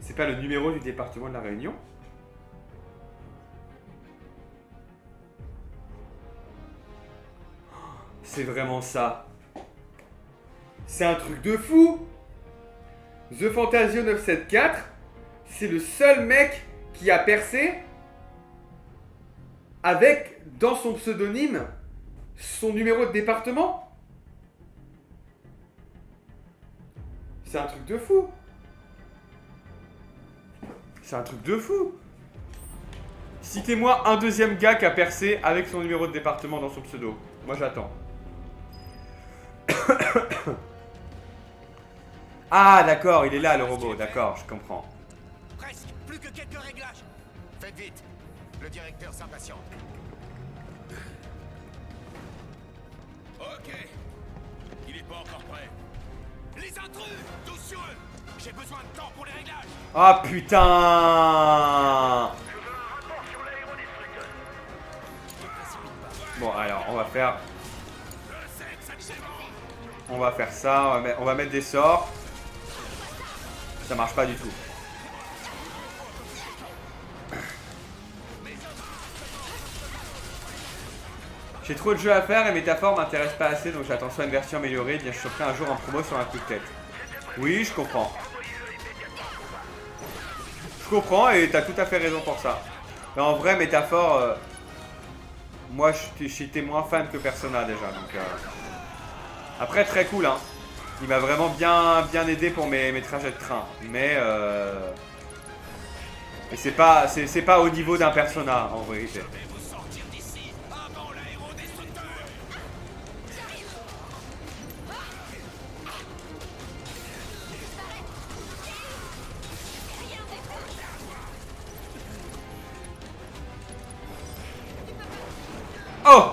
C'est pas le numéro du département de la Réunion? C'est vraiment ça. C'est un truc de fou. The Fantasio 974, c'est le seul mec qui a percé avec, dans son pseudonyme, son numéro de département. C'est un truc de fou. C'est un truc de fou. Citez-moi un deuxième gars qui a percé avec son numéro de département dans son pseudo. Moi j'attends. Ah d'accord, il est là le robot, d'accord, je comprends. Presque, plus que quelques réglages. Faites vite, le directeur s'impatiente. Ok. Il est pas encore prêt. Les intrus, tous sur eux. J'ai besoin de temps pour les réglages. Ah putain. Bon alors, on va faire ça, on va mettre des sorts. Ça marche pas du tout. J'ai trop de jeux à faire et Métaphore m'intéresse pas assez, donc j'attends soit une version améliorée, bien je choperai un jour en promo sur un coup de tête. Oui, je comprends. comprends et t'as tout à fait raison pour ça. Mais en vrai, métaphore, moi j'étais moins fan que Persona déjà. Donc, après, très cool, hein. Il m'a vraiment bien aidé pour mes trajets de train. Mais c'est pas au niveau d'un Persona en vérité. Oh!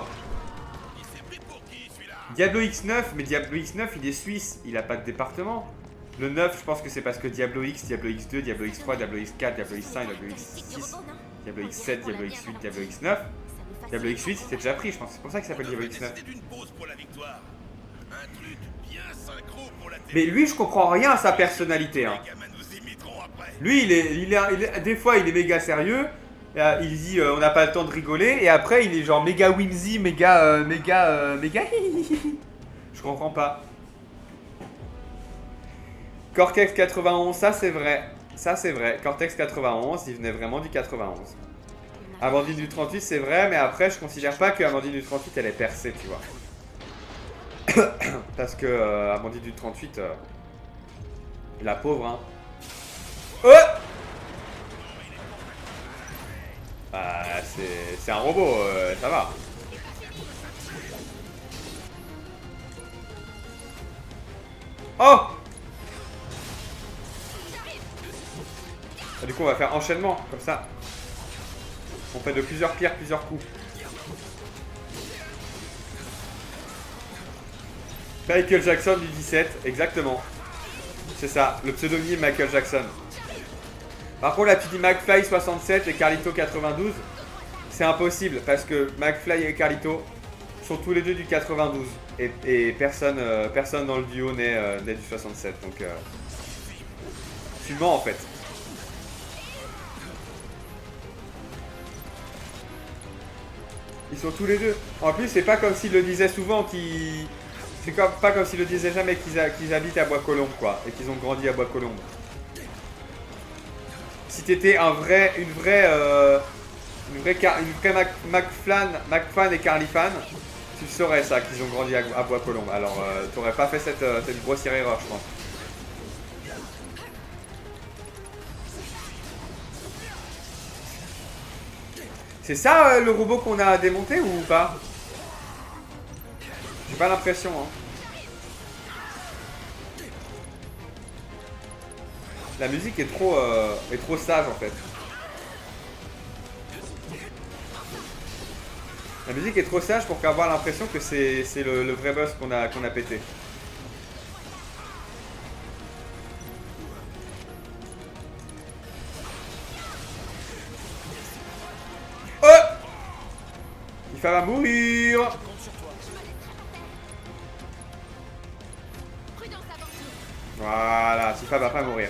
Diablo X9, mais Diablo X9 il est suisse, il a pas de département. Le 9, je pense que c'est parce que Diablo X, Diablo X2, Diablo X3, Diablo X4, Diablo X5, Diablo X6, Diablo X7, Diablo X8, Diablo X9. Diablo X8 c'était déjà pris, je pense. C'est pour ça qu'il s'appelle Diablo X9. Mais lui, je comprends rien à sa personnalité. Hein. Lui, des fois, il est méga sérieux. Il dit on n'a pas le temps de rigoler. Et après, il est genre méga whimsy, méga. Je comprends pas. Cortex 91, ça c'est vrai. Ça c'est vrai. Cortex 91, il venait vraiment du 91. Amandine du 38, c'est vrai, mais après, je considère pas que Amandine du 38 elle est percée, tu vois. Parce que Amandine du 38, la pauvre, hein. Oh! Bah, c'est un robot, ça va. Oh! Du coup, on va faire enchaînement, comme ça. On fait de plusieurs pierres, plusieurs coups. Michael Jackson du 17, exactement. C'est ça, le pseudonyme Michael Jackson. Par contre, là, tu dis McFly 67 et Carlito 92. C'est impossible, parce que McFly et Carlito sont tous les deux du 92. Et personne dans le duo n'est du 67. Donc, tu mens en fait. Ils sont tous les deux. En plus, c'est pas comme s'ils le disaient souvent qu'ils... C'est pas comme s'ils le disaient jamais qu'ils habitent à Bois-Colombes, quoi. Et qu'ils ont grandi à Bois-Colombes. Si t'étais une vraie McFan et Carly fan, tu saurais ça, qu'ils ont grandi à Bois-Colombes. Alors, t'aurais pas fait cette grossière erreur, je pense. C'est ça le robot qu'on a démonté ou pas? J'ai pas l'impression, hein. La musique est trop sage en fait. La musique est trop sage pour avoir l'impression que c'est le vrai boss qu'on a pété. Oh! Tifa va mourir. Voilà, Tifa va pas mourir.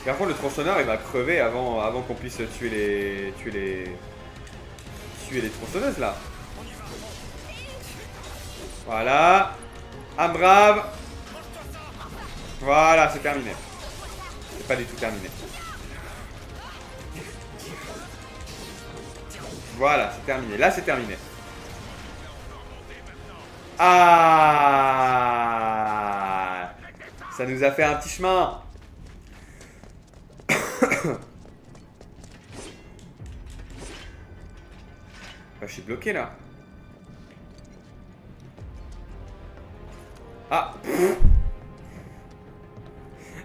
Par contre, le tronçonneur il va crever avant qu'on puisse tuer les tronçonneuses là. Voilà. Ambrave. Voilà, c'est terminé. C'est pas du tout terminé. Voilà, c'est terminé. Là, c'est terminé. Ah! Ça nous a fait un petit chemin. Je suis bloqué là. Ah.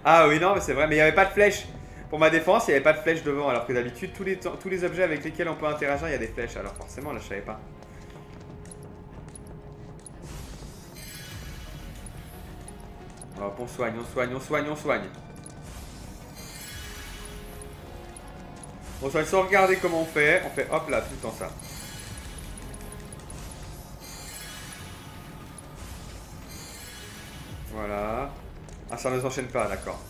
Ah oui non mais c'est vrai, mais il n'y avait pas de flèche. Pour ma défense, il n'y avait pas de flèche devant, alors que d'habitude tous les objets avec lesquels on peut interagir, il y a des flèches. Alors forcément là je savais pas. Hop, on soigne, on soigne, on soigne, on soigne. On soigne sans regarder comment on fait hop là, tout le temps ça. Voilà. Ah, ça ne s'enchaîne pas, d'accord.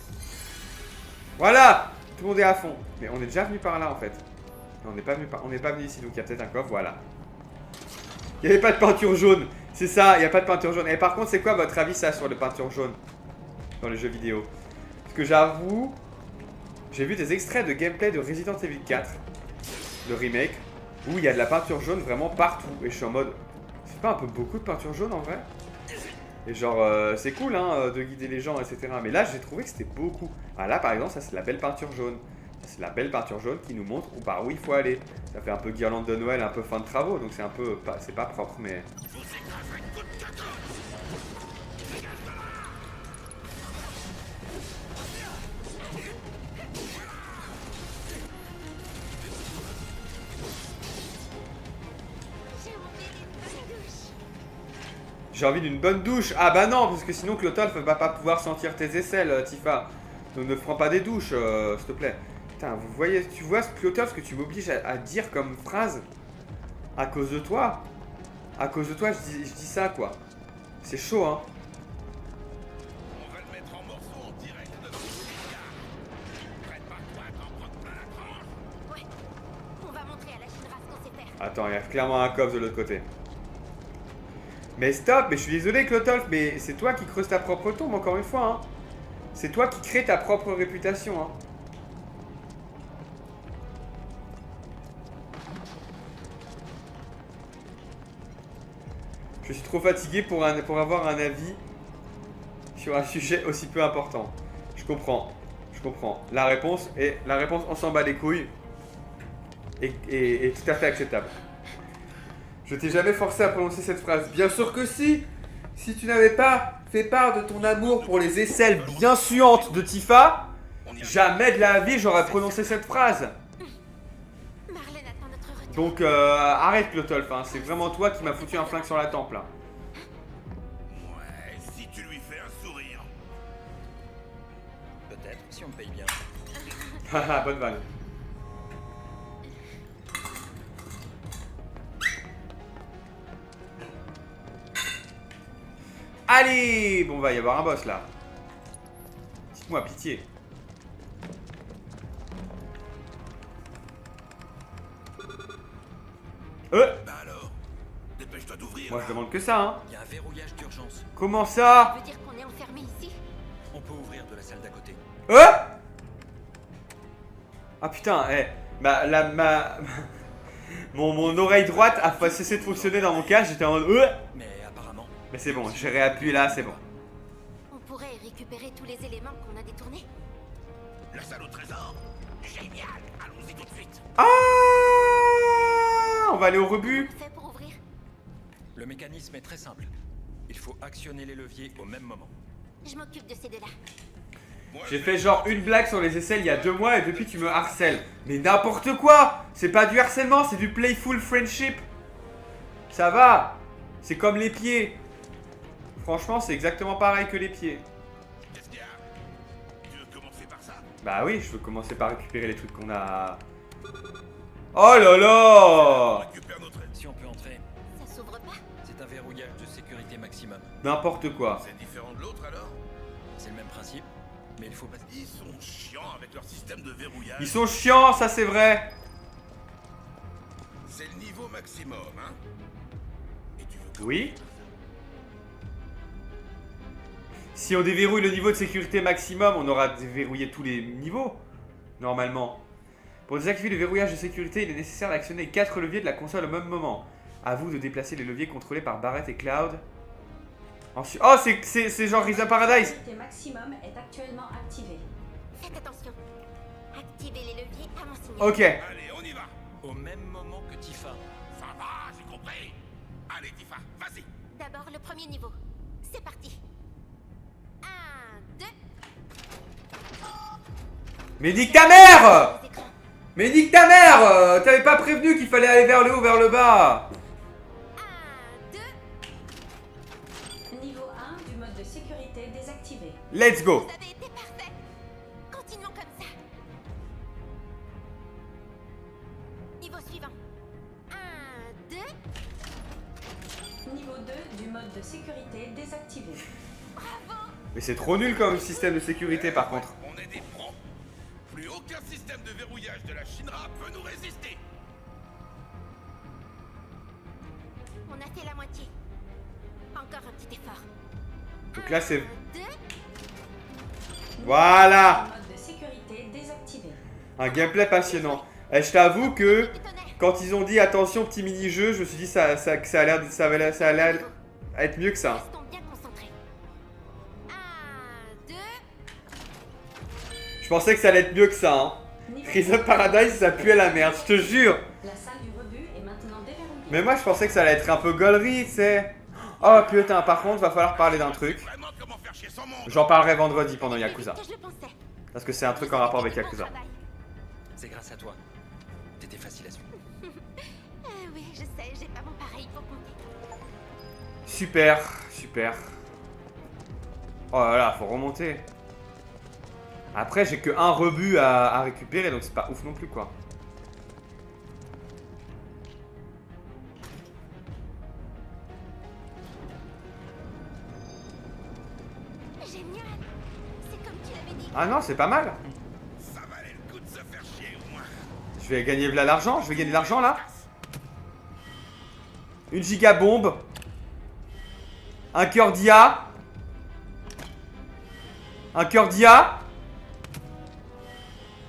Voilà! Tout le monde est à fond. Mais on est déjà venu par là, en fait. Non, on n'est pas venu ici, donc il y a peut-être un coffre, voilà. Il n'y avait pas de peinture jaune. C'est ça, il n'y a pas de peinture jaune. Et par contre, c'est quoi votre avis, ça, sur les peintures jaunes dans les jeux vidéo? que j'avoue, j'ai vu des extraits de gameplay de Resident Evil 4, le remake, où il y a de la peinture jaune vraiment partout. Et je suis en mode, c'est pas un peu beaucoup de peinture jaune en vrai? Et genre, c'est cool hein, de guider les gens, etc. Mais là, j'ai trouvé que c'était beaucoup. Ah là, par exemple, ça c'est la belle peinture jaune. C'est la belle peinture jaune qui nous montre par où il faut aller. Ça fait un peu guirlande de Noël, un peu fin de travaux, donc c'est un peu, c'est pas propre, mais... J'ai envie d'une bonne douche. Ah bah non, parce que sinon Clotolf va pas pouvoir sentir tes aisselles, Tifa. Donc ne prends pas des douches, s'il te plaît. Putain, vous voyez, tu vois, Clotolf, ce que tu m'obliges à dire comme phrase. À cause de toi. À cause de toi, je dis ça, quoi. C'est chaud, hein. On va le mettre en morceaux en direct de notre studio. Prépare-toi à t'en prendre plein la tranche. Ouais. On va montrer à la Shinra ce qu'on sait faire. Attends, il y a clairement un coffre de l'autre côté. Mais stop, mais je suis désolé Clotolf, mais c'est toi qui creuses ta propre tombe encore une fois, hein. C'est toi qui crée ta propre réputation, hein. Je suis trop fatigué pour avoir un avis sur un sujet aussi peu important. Je comprends, je comprends. La réponse, on s'en bat les couilles, est tout à fait acceptable. Je t'ai jamais forcé à prononcer cette phrase. Bien sûr que si. Si tu n'avais pas fait part de ton amour pour les aisselles bien suantes de Tifa, jamais de la vie j'aurais prononcé cette phrase. Marlène attend notre retour. Donc arrête Clotolf, hein. C'est vraiment toi qui m'as foutu un flingue sur la tempe là. Ouais, si tu lui fais un sourire. Peut-être, si on me paye bien. Haha, bonne vanne. Allez, bon, va y avoir un boss là. Dites-moi pitié. Bah alors, dépêche-toi d'ouvrir. Moi là. je demande que ça, hein. Il y a un verrouillage d'urgence. Comment ça? Ça veut dire qu'on est enfermé ici? On peut ouvrir de la salle d'à côté. Ah putain, mon oreille droite a cessé de fonctionner dans mon casque, j'étais en mode Mais apparemment, Mais c'est bon, j'ai réappuyé là, c'est bon. On pourrait récupérer tous les éléments qu'on a détournés. La salle au trésor. Génial. Allons-y tout de suite. Ah, on va aller au rebut. On fait pour ouvrir? le mécanisme est très simple. Il faut actionner les leviers au même moment. Je m'occupe de ces deux-là. J'ai fait genre une blague sur les aisselles il y a 2 mois et depuis tu me harcèles. Mais n'importe quoi. C'est pas du harcèlement, c'est du playful friendship. Ça va. C'est comme les pieds. Franchement, c'est exactement pareil que les pieds. Qu'est-ce qu'il y a? Tu veux commencer par ça? Bah oui, je veux commencer par récupérer les trucs qu'on a. Oh là là. Récupère notre aide. Si on peut entrer, Ça s'ouvre pas? c'est un verrouillage de sécurité maximum. N'importe quoi. C'est différent de l'autre alors? C'est le même principe, mais il faut passer. Ils sont chiants avec leur système de verrouillage. Ils sont chiants, ça c'est vrai. C'est le niveau maximum, hein? Et tu veux que... Oui. Si on déverrouille le niveau de sécurité maximum, on aura déverrouillé tous les niveaux, normalement. Pour désactiver le verrouillage de sécurité, il est nécessaire d'actionner 4 leviers de la console au même moment. À vous de déplacer les leviers contrôlés par Barrett et Cloud. Ensuite... Oh, c'est genre Risa Paradise. La sécurité maximum est actuellement activée. Faites attention. Activez les leviers à mon signal. Ok. Allez, on y va. Au même moment que Tifa. Ça va, j'ai compris. Allez, Tifa, vas-y. D'abord le premier niveau. C'est parti. 1, 2, Mais nique ta mère. les écrans. Mais nique ta mère. T'avais pas prévenu qu'il fallait aller vers le haut, vers le bas. 1, 2. Niveau 1 du mode de sécurité désactivé. Let's go. Vous avez été parfait. Continuons comme ça. Niveau suivant. 1, 2. Niveau 2 du mode de sécurité désactivé. Bravo. Mais c'est trop nul comme système de sécurité par contre. On est des pros. Plus aucun système de verrouillage de la Shinra peut nous résister. On a fait la moitié. Encore un petit effort. Donc là c'est... 2. Voilà. Mode de sécurité désactivé. Un gameplay passionnant. Et je t'avoue que quand ils ont dit attention petit mini-jeu, je me suis dit que ça allait être mieux que ça. Restons bien concentrés. 1, 2. Je pensais que ça allait être mieux que ça. Hein. Prison Paradise, ça puait la merde, je te jure. La salle du rebut est maintenant déverrouillée. Mais moi je pensais que ça allait être un peu gaulerie, tu sais. Oh putain, par contre, va falloir parler d'un truc. Vraiment, comment faire chier son monde? J'en parlerai vendredi pendant Yakuza. Que je le pensais. Parce que c'est un truc en rapport avec Yakuza. C'est grâce à toi. T'étais facile à suivre. Oui, je sais, j'ai pas mon pareil pour compter. Super, super. Oh là là, faut remonter. Après, j'ai que un rebut à récupérer, donc c'est pas ouf non plus, quoi. Génial. C'est comme tu l'avais dit. Ah non, c'est pas mal. Ça valait le coup de se faire chier au moins. Je vais gagner de l'argent, je vais gagner de l'argent, là. Une gigabombe. Un cœur d'IA. Un cœur d'IA.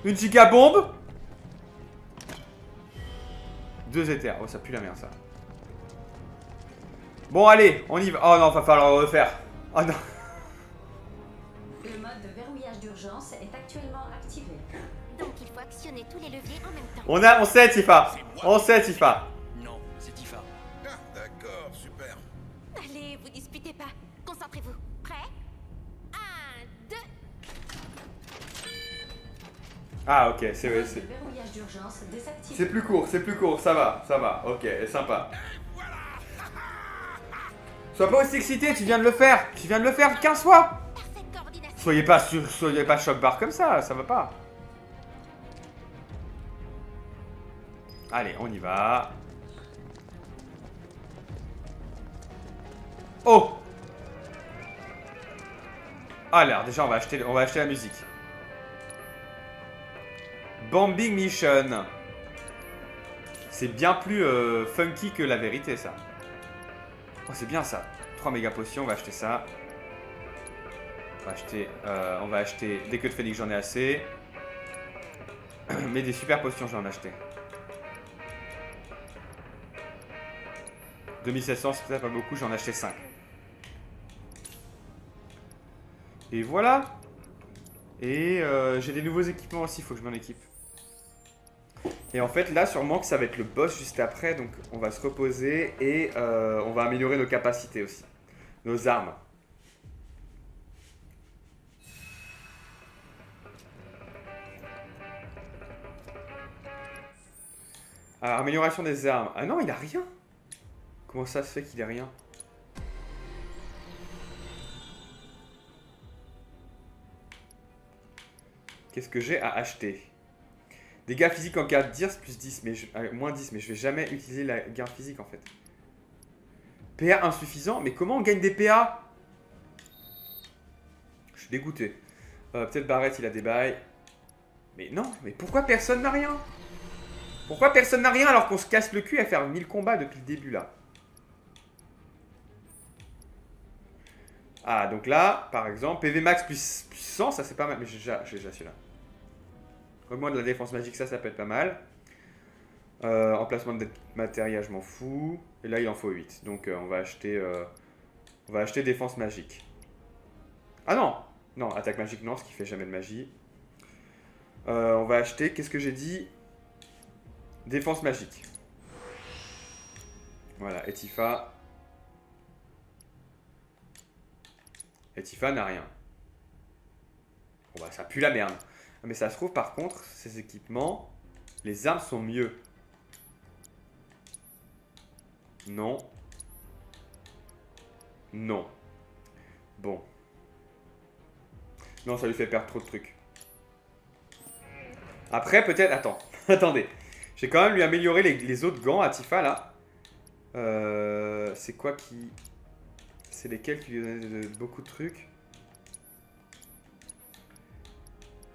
Une gigabombe. 2 éthers. Oh, ça pue la merde, ça. Bon, allez, on y va. Oh non, va falloir le refaire. Oh non. Le mode de verrouillage d'urgence est actuellement activé. Donc il faut actionner tous les leviers en même temps. On sait, Tifa. On sait, Tifa. Non, c'est Tifa. Ah, d'accord, super. Allez, vous disputez pas. Concentrez-vous. Prêt 1, 2. Ah, ok, c'est vrai. Mode de verrouillage d'urgence désactivé. C'est plus court, ça va. Ok, sympa. Sois pas aussi excité, tu viens de le faire. 15 fois. Parfaite coordination. Soyez pas choc barre comme ça va pas. Allez, on y va. Oh. Alors, déjà, on va acheter la musique. Bombing Mission. C'est bien plus funky que la vérité, ça. Oh, c'est bien ça. 3 méga potions, on va acheter ça. On va acheter des queues de phénix, j'en ai assez. Mais des super potions, j'en ai acheté. 2700, c'est peut-être pas beaucoup, j'en ai acheté 5. Et voilà. Et j'ai des nouveaux équipements aussi, il faut que je m'en équipe. Et en fait, là, sûrement que ça va être le boss juste après, donc on va se reposer et on va améliorer nos capacités aussi. Nos armes. Alors, amélioration des armes. Ah non, il a rien. Comment ça se fait qu'il ait rien? Qu'est-ce que j'ai à acheter? Dégâts physiques en garde DIRS plus 10, mais moins 10, mais je vais jamais utiliser la garde physique en fait. PA insuffisant? Mais comment on gagne des PA? Je suis dégoûté. Peut-être Barrett il a des bails. Mais non, mais pourquoi personne n'a rien? Pourquoi personne n'a rien alors qu'on se casse le cul à faire 1000 combats depuis le début là? Ah, donc là, par exemple, PV max plus 100, ça c'est pas mal. Mais j'ai déjà celui-là. Augmente la défense magique, ça peut être pas mal. Emplacement de matériel, je m'en fous. Et là, il en faut 8. Donc, on va acheter défense magique. Ah non! Non, attaque magique, non, ce qui fait jamais de magie. On va acheter, qu'est-ce que j'ai dit? Défense magique. Voilà, Etifa. Etifa n'a rien. Bon bah, ça pue la merde. Mais ça se trouve, par contre, ces équipements, les armes sont mieux. Non. Non. Bon. Non, ça lui fait perdre trop de trucs. Après, peut-être... Attends. Attendez. Je vais quand même lui améliorer les autres gants à Tifa, là. C'est quoi qui... C'est lesquels qui lui donnaient beaucoup de trucs?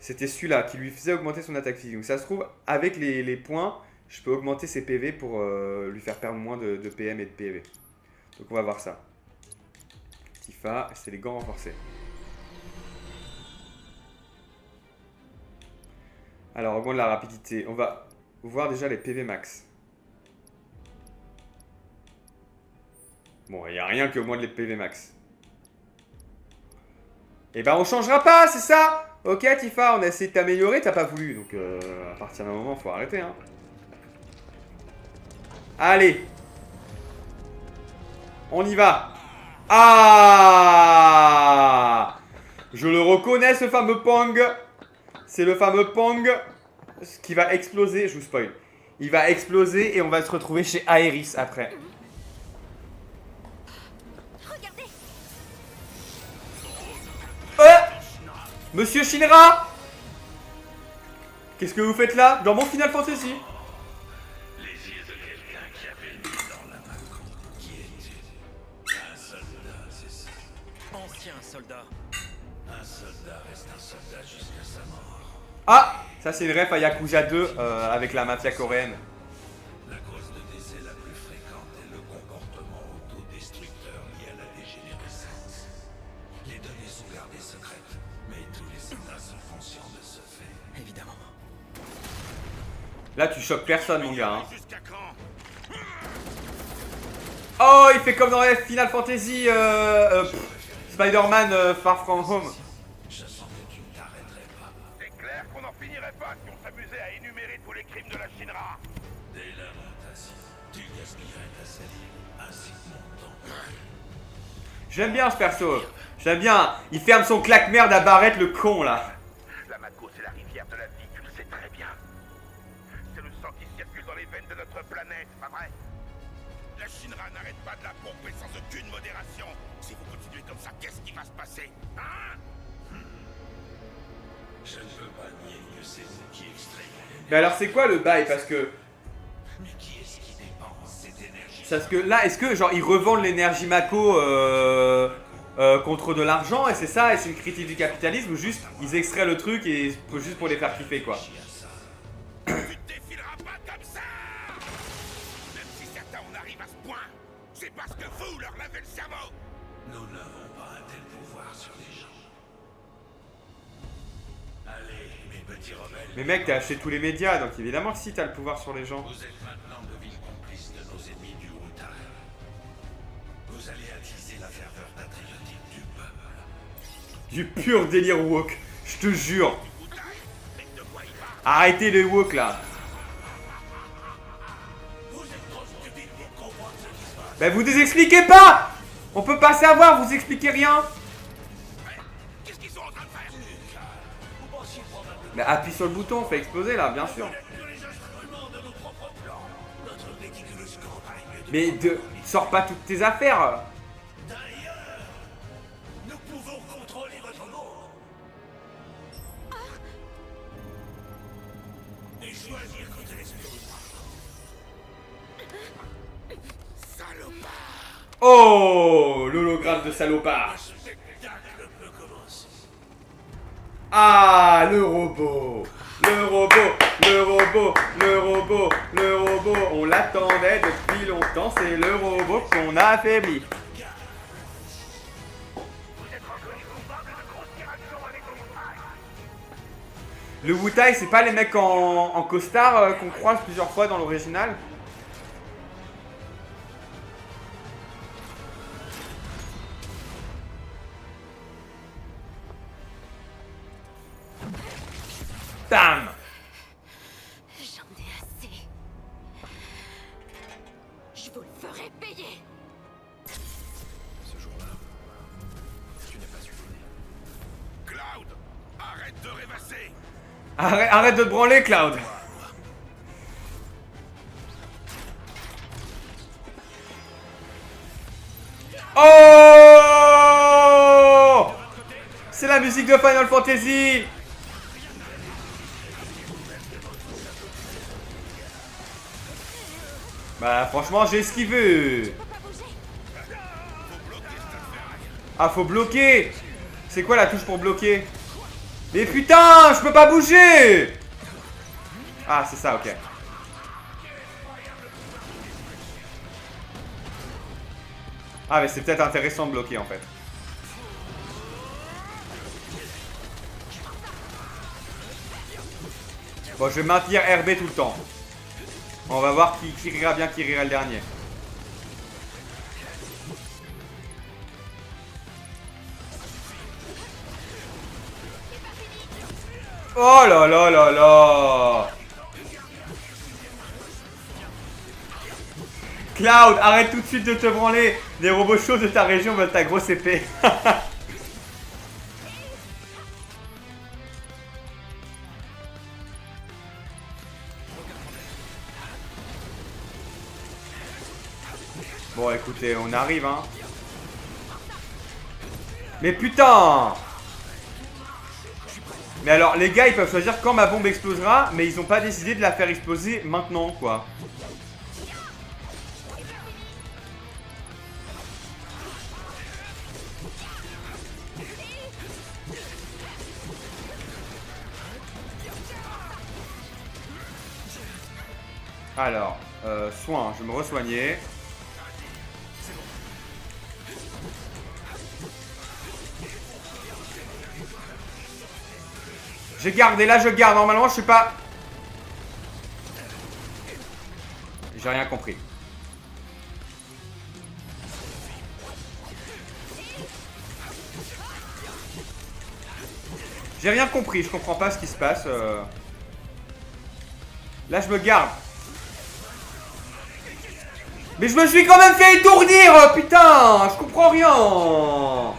C'était celui-là qui lui faisait augmenter son attaque physique. Donc ça se trouve, avec les points, je peux augmenter ses PV pour lui faire perdre moins de PM et de PV. Donc on va voir ça. Tifa, c'est les gants renforcés. Alors, augmente la rapidité. On va voir déjà les PV max. Bon, il n'y a rien qui augmente les PV max. Et ben, on changera pas, c'est ça? Ok, Tifa, on a essayé de t'améliorer, t'as pas voulu. Donc, à partir d'un moment, faut arrêter, hein. Allez. On y va. Ah! Je le reconnais, ce fameux Pong. C'est le fameux Pong qui va exploser. Je vous spoil. Il va exploser et on va se retrouver chez Aerys après. Regardez. Monsieur Shinra! Qu'est-ce que vous faites là? Dans mon Final Fantasy? Les yeux de quelqu'un qui avait mis dans la main. Qui était un soldat, c'est ça. Ancien soldat. Un soldat reste un soldat jusqu'à sa mort. Ah! Ça c'est une ref à Yakuza 2 avec la mafia coréenne. La cause de décès la plus fréquente est le comportement autodestructeur lié à la dégénérescence. Les données sont gardées secrètes, mais tous les soldats sont conscients de ce fait. Évidemment. Là tu choques personne mon gars. Hein. Jusqu'à quand? Oh, il fait comme dans les Final Fantasy Spider-Man Far From Home. Je sens que tu ne t'arrêterais pas. C'est clair qu'on n'en finirait pas si on s'amusait à énumérer tous les crimes de la Shinra. Des lamentations. Tu gaspillerais ta salive ainsi que mon temps. J'aime bien ce perso. J'aime bien. Il ferme son claque-merde à Barrett le con là. La Mako, c'est la rivière de la vie, tu le sais très bien. C'est le sang qui circule dans les veines de notre planète, pas vrai? La Shinra n'arrête pas de la pomper sans aucune modération. Si vous continuez comme ça, qu'est-ce qui va se passer? Hein? Je ne peux pas nier que c'est vous qui extrayez l'énergie. Mais alors c'est quoi le bail? Parce que Mais qui est-ce qui dépense cette énergie? parce que là, est-ce que genre ils revendent l'énergie Mako contre de l'argent et c'est ça et c'est une critique du capitalisme ou juste ils extraient le truc et juste pour les faire kiffer quoi? Tu défileras pas comme ça! Même si certains en arrivent à ce point, c'est parce que vous leur lavez le cerveau! Nous n'avons pas un tel pouvoir sur les gens. Allez, mes petits rebelles. Mais mec, t'as acheté tous les médias donc évidemment que si t'as le pouvoir sur les gens. Vous êtes maintenant de vils complices de nos ennemis du Wutai. Vous allez attiser la ferveur patriotique du peuple. Du pur délire woke, je te jure. Arrêtez les woke là. Vous êtes trop stupides pour comprendre ce qui se passe. Bah vous expliquez pas. On peut pas savoir, vous expliquez rien. Qu'est-ce qu'ils sont en train de faire? Vous pensiez probablement Bah appuie sur le bouton, fait exploser là, bien sûr. que les instruments de nos propres plans. Notre ridiculeuse campagne de... Mais sors pas toutes tes affaires. D'ailleurs, nous pouvons contrôler votre monde. Et choisir côté l'esprit. Salopard! Oh, l'hologramme de salopard. Ce spectacle peut commencer. Ah, le robot. Le robot, le robot, le robot, le robot. On l'attendait depuis longtemps, c'est le robot qu'on a affaibli. Vous êtes reconnus coupables de conspiration avec le Wutai! Le Wutai, c'est pas les mecs en costard qu'on croise plusieurs fois dans l'original? Bam! J'en ai assez. Je vous le ferai payer. Ce jour-là, tu n'as pas su donner. Cloud! Arrête de rêvasser! Arrête de te branler, Cloud! Oh! C'est la musique de Final Fantasy! Bah franchement j'ai esquivé. Ah faut bloquer. C'est quoi la touche pour bloquer? Mais putain je peux pas bouger. Ah c'est ça ok. Ah mais c'est peut-être intéressant de bloquer en fait. Bon, je vais maintenir RB tout le temps. On va voir qui rira bien, qui rira le dernier. Oh là là là là. Cloud, arrête tout de suite de te branler. Les robots chauds de ta région veulent ta grosse épée. Bon, écoutez, on arrive, hein. Mais putain! Mais alors, les gars, ils peuvent choisir quand ma bombe explosera, mais ils ont pas décidé de la faire exploser maintenant, quoi. Alors, soin, je vais me re-soigner. J'ai gardé, là je garde, normalement je suis pas... J'ai rien compris. J'ai rien compris, je comprends pas ce qui se passe. Là je me garde. Mais je me suis quand même fait étourdir, putain, je comprends rien.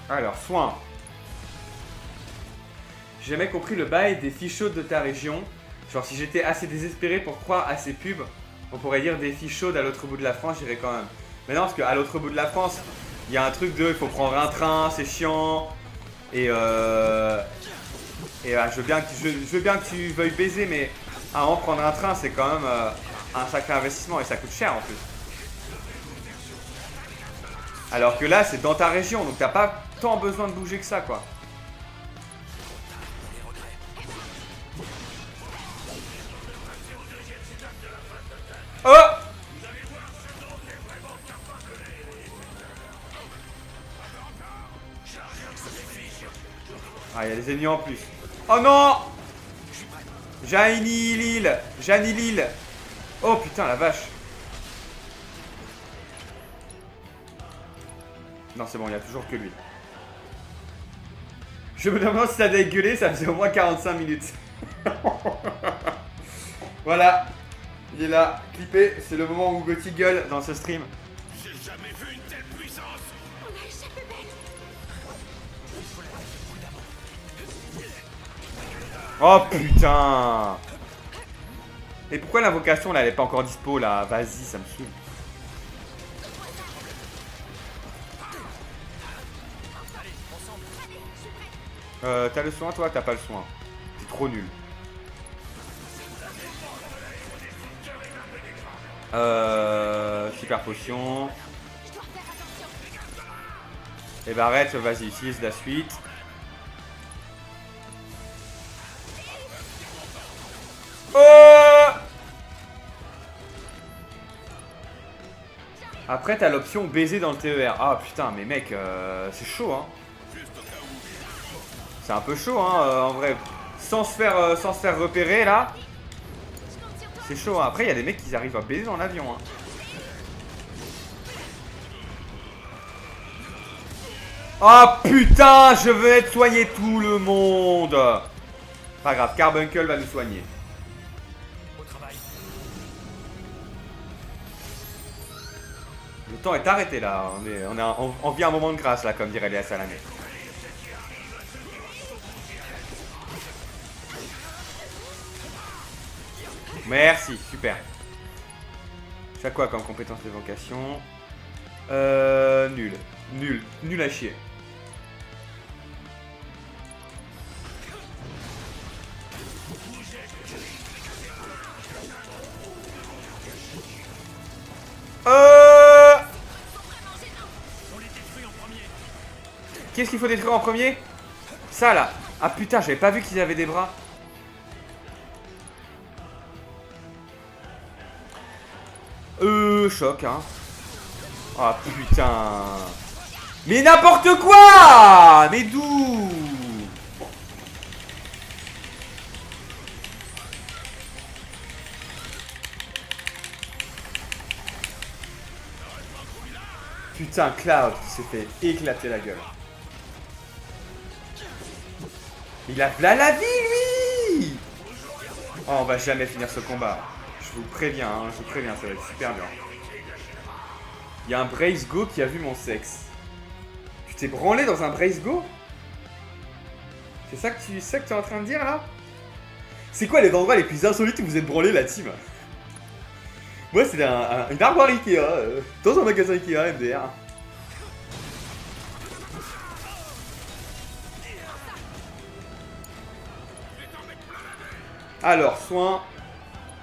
Alors, soin. J'ai jamais compris le bail des filles chaudes de ta région. Genre, si j'étais assez désespéré pour croire à ces pubs, on pourrait dire des filles chaudes à l'autre bout de la France, j'irais quand même. Mais non, parce qu'à l'autre bout de la France, il y a un truc de, il faut prendre un train, c'est chiant. Et je veux bien que tu veuilles baiser, mais en prendre un train, c'est quand même un sacré investissement et ça coûte cher en plus. Alors que là, c'est dans ta région, donc t'as pas tant besoin de bouger que ça, quoi. Oh! Ah, il y a des ennemis en plus. Oh non! J'annihile! J'annihile! Oh putain, la vache! Non, c'est bon, il n'y a toujours que lui. Je me demande si ça avait gueulé, ça faisait au moins 45 minutes. Voilà. Il est là, clippé. C'est le moment où Gotti gueule dans ce stream. J'ai jamais vu une telle puissance. On a échappé bête. Oh putain! Et pourquoi l'invocation là elle est pas encore dispo là? Vas-y, ça me saoule. T'as le soin toi? T'as pas le soin. T'es trop nul. Super potion. Et bah arrête, vas-y, utilise la suite. Après t'as l'option baiser dans le TER. Ah putain mais mec c'est chaud hein. C'est un peu chaud hein en vrai. Sans se faire repérer là. C'est chaud hein. Après il y a des mecs qui arrivent à baiser dans l'avion hein. Oh putain, je veux être soigné tout le monde. Pas grave, Carbuncle va nous soigner. Le temps est arrêté là, on vit un moment de grâce là, comme dirait Léa Salamé. Merci, super. C'est quoi comme compétence d'évocation? Nul. Nul à chier. Qu'est-ce qu'il faut détruire en premier? Ça là. Ah putain, j'avais pas vu qu'ils avaient des bras. Choc, hein. Ah putain. Mais n'importe quoi. Mais d'où? Putain, Cloud qui s'est fait éclater la gueule. Il a v'là la vie, lui. Oh, on va jamais finir ce combat. Je vous préviens, hein, je vous préviens, ça va être super dur. Il y a un Brace Go qui a vu mon sexe. Tu t'es branlé dans un Brace Go? C'est ça que tu es en train de dire, là? C'est quoi les endroits les plus insolites où vous êtes branlé, la team? Moi, c'est une armoire Ikea, dans un magasin Ikea, MDR. Alors, soin.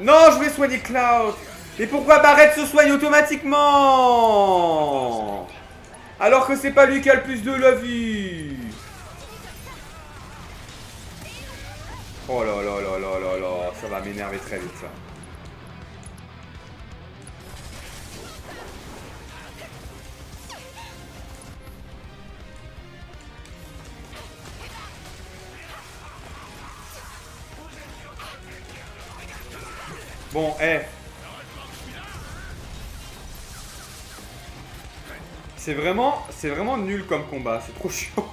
Non, je vais soigner Cloud. Mais pourquoi Barrett se soigne automatiquement? Alors que c'est pas lui qui a le plus de la vie. Oh là là là là là là. Ça va m'énerver très vite, ça. Bon, c'est vraiment nul comme combat, c'est trop chiant.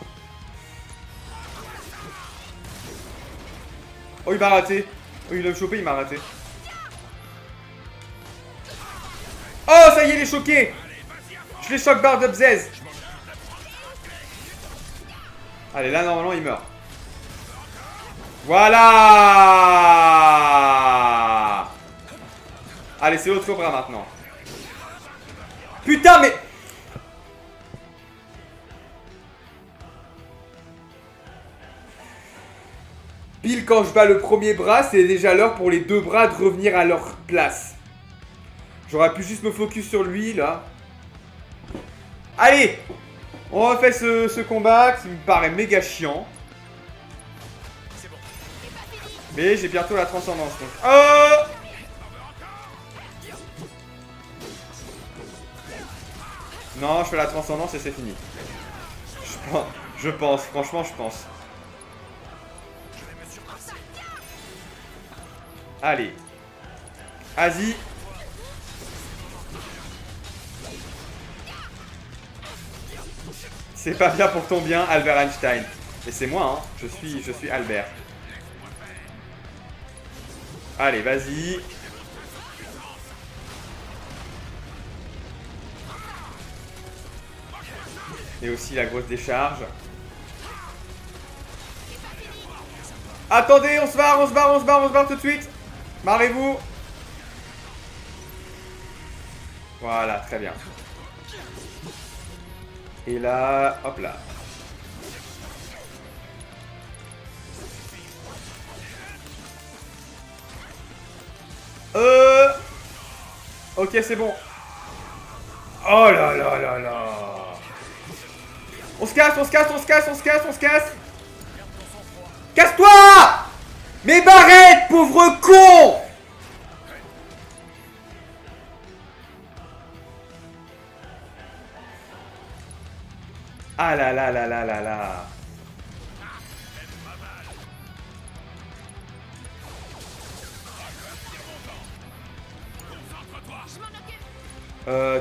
Oh, il m'a raté. Oh, il l'a chopé, il m'a raté. Oh, ça y est, il est choqué. Je l'ai choc barre de bzez. Allez, là, normalement, il meurt. Voilà. Allez, c'est l'autre bras maintenant. Putain, mais... Pile quand je bats le premier bras, c'est déjà l'heure pour les deux bras de revenir à leur place. J'aurais pu juste me focus sur lui, là. Allez, on refait ce combat qui me paraît méga chiant. Mais j'ai bientôt la transcendance, donc... Oh! Non, je fais la transcendance et c'est fini. Je pense, franchement, je pense. Allez. Vas-y. C'est pas bien pour ton bien, Albert Einstein. Et c'est moi, hein. Je suis Albert. Allez, vas-y. Et aussi la grosse décharge. Attendez, on se barre tout de suite. Barrez-vous. Voilà, très bien. Et là, hop là. Ok, c'est bon. Oh là là là là. On se casse. Casse-toi! Mais Barrett, pauvre con! Ah là là là là là là.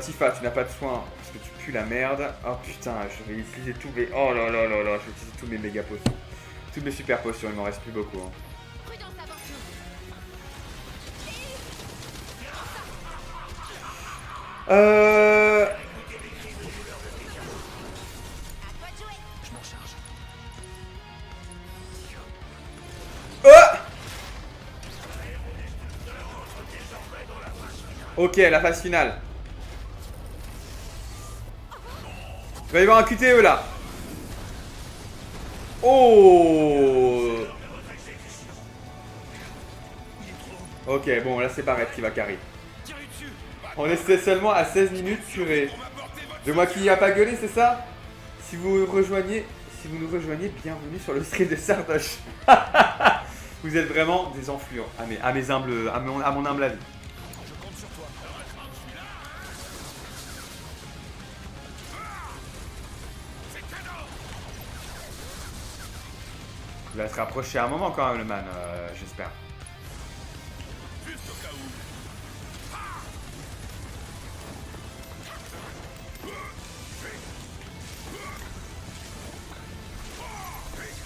Tifa, tu n'as pas de soin parce que tu pues la merde. Oh putain, je vais utiliser tous mes... Oh là là là là, je vais utiliser tous mes méga potions. Toutes mes super potions, il m'en reste plus beaucoup. Hein. Ok, la phase finale. Il va y avoir un QTE là. Oh. Ok, bon, là c'est Barrett qui va carry. On est seulement à 16 minutes, purée. De moi qui a pas gueulé, c'est ça? Si vous nous rejoignez, bienvenue sur le stream de Sardoche. Vous êtes vraiment des enflures, à mon humble avis. Il va se rapprocher à un moment quand même, le man, j'espère. Juste au cas où.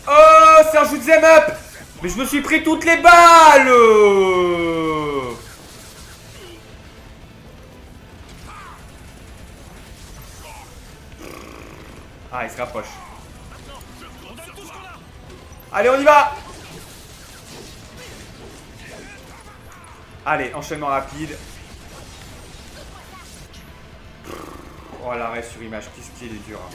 Oh, c'est un shoot 'em up. Mais je me suis pris toutes les balles. Ah, il se rapproche. Allez, on y va. Allez, enchaînement rapide. Oh, l'arrêt sur image, qu'est-ce qu'il est dur. Hein.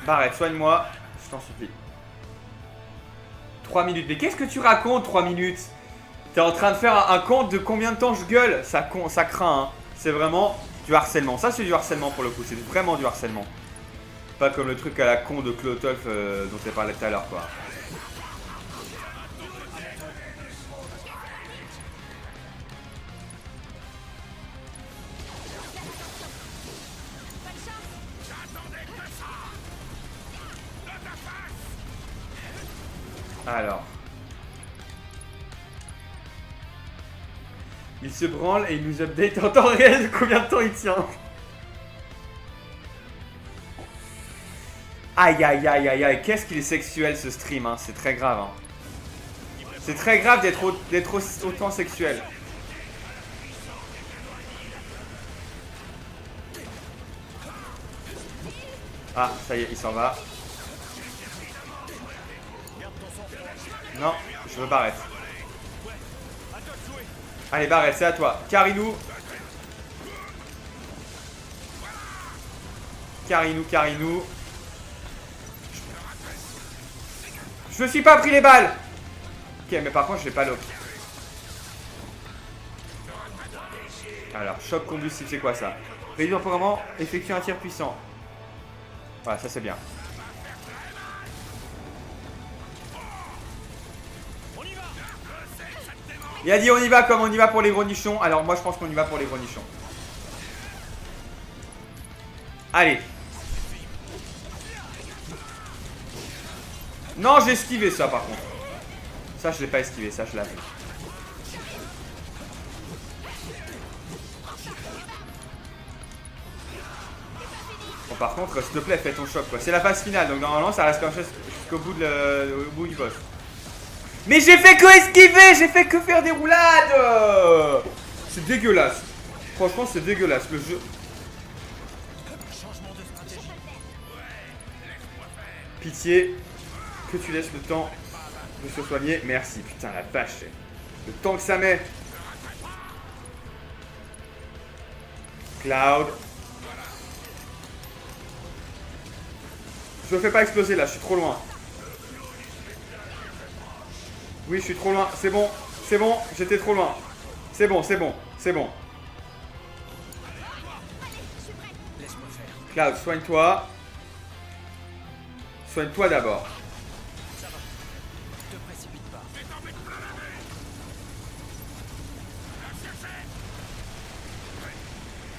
Barrett, soigne-moi, je t'en supplie. 3 minutes, mais qu'est-ce que tu racontes 3 minutes? T'es en train de faire un compte de combien de temps je gueule? Ça craint, hein. C'est vraiment du harcèlement. Ça, c'est du harcèlement pour le coup, c'est vraiment du harcèlement. Pas comme le truc à la con de Clotolf dont tu parlais tout à l'heure, quoi. Alors. Il se branle et il nous update en temps réel de combien de temps il tient. Aïe aïe aïe aïe aïe, qu'est-ce qu'il est sexuel ce stream, hein. C'est très grave. Hein. C'est très grave d'être autant sexuel. Ah, ça y est, il s'en va. Non, je veux Barrett. Allez, Barrett, c'est à toi. Karinou. Karinou. Je me suis pas pris les balles. Ok, mais par contre, je l'ai pas lock. Alors, choc combustible, c'est quoi ça? Réduire programmant, effectue un tir puissant. Voilà, ça c'est bien. Il a dit on y va comme on y va pour les gros nichons. Alors moi je pense qu'on y va pour les gros nichons. Allez. Non, j'ai esquivé ça par contre. Ça je l'ai pas esquivé, ça je l'avais. Bon par contre s'il te plaît fais ton choc quoi. C'est la phase finale donc normalement ça reste comme ça jusqu'au bout, au bout du boss. Mais j'ai fait que esquiver, j'ai fait que faire des roulades. C'est dégueulasse. Franchement c'est dégueulasse le jeu. Pitié que tu laisses le temps de se soigner. Merci, putain la vache. Le temps que ça met. Cloud. Je me fais pas exploser là, je suis trop loin. Oui, je suis trop loin. C'est bon, j'étais trop loin. C'est bon. Cloud, soigne-toi. Soigne-toi d'abord.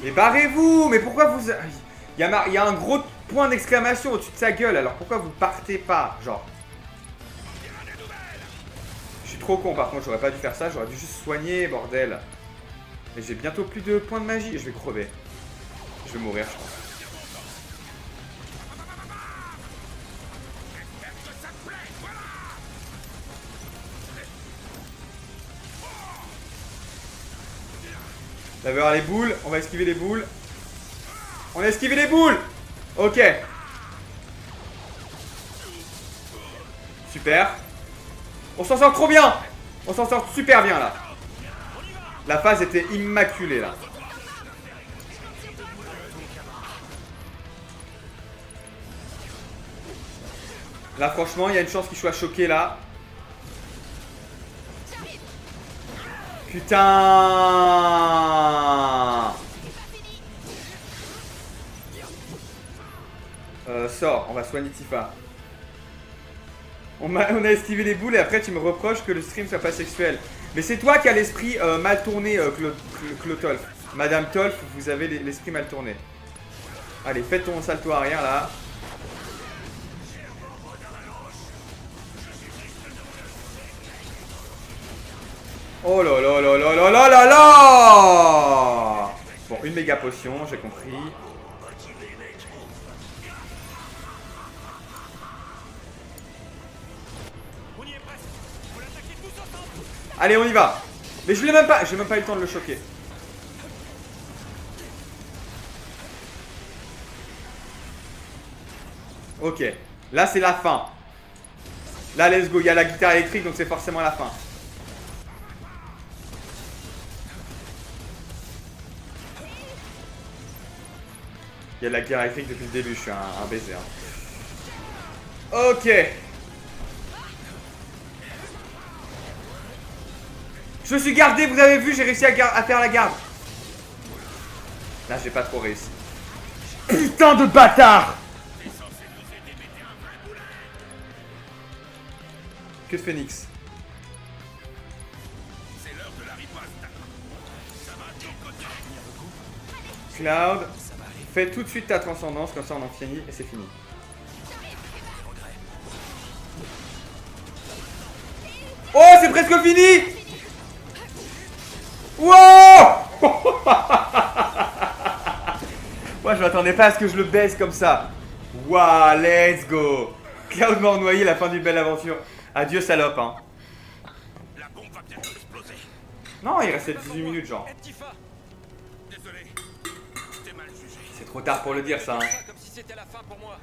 Mais barrez-vous. Mais pourquoi vous... Il y a un gros point d'exclamation au-dessus de sa gueule. Alors pourquoi vous partez pas? Genre... Je suis trop con par contre, j'aurais pas dû faire ça, j'aurais dû juste soigner, bordel. Mais j'ai bientôt plus de points de magie et je vais crever. Je vais mourir, je pense. Là, vers les boules, on va esquiver les boules. On a esquivé les boules. Ok. Super. On s'en sort trop bien. On s'en sort super bien là. La phase était immaculée là. Là franchement il y a une chance qu'il soit choqué là. Putain. Sors, on va soigner Tifa. On a esquivé les boules et après tu me reproches que le stream soit pas sexuel. Mais c'est toi qui as l'esprit mal tourné, Claude Tolf. Madame Tolf, vous avez l'esprit mal tourné. Allez, fais ton salto arrière là. Oh là là là là là là là là. Bon, une méga potion, j'ai compris. Allez, on y va. Mais je l'ai même pas, j'ai même pas eu le temps de le choquer. Ok, là c'est la fin. Là, let's go, il y a la guitare électrique, donc c'est forcément la fin. Il y a de la guitare électrique depuis le début, je suis un baiser. Hein. Ok. Je me suis gardé, vous avez vu, j'ai réussi à faire la garde. Là, j'ai pas trop réussi. Putain de bâtard! Que de Phoenix. Cloud, fais tout de suite ta transcendance, comme ça on en finit et c'est fini. Oh, c'est presque fini! Wow! Moi je m'attendais pas à ce que je le baisse comme ça. Waouh, let's go! Cloud mort noyé, la fin d'une belle aventure. Adieu salope, hein. La bombe va bientôt exploser. Non, il restait 18 minutes genre. Désolé, je t'ai mal jugé. C'est trop tard pour le dire ça. Hein. Comme si c'était la fin pour moi.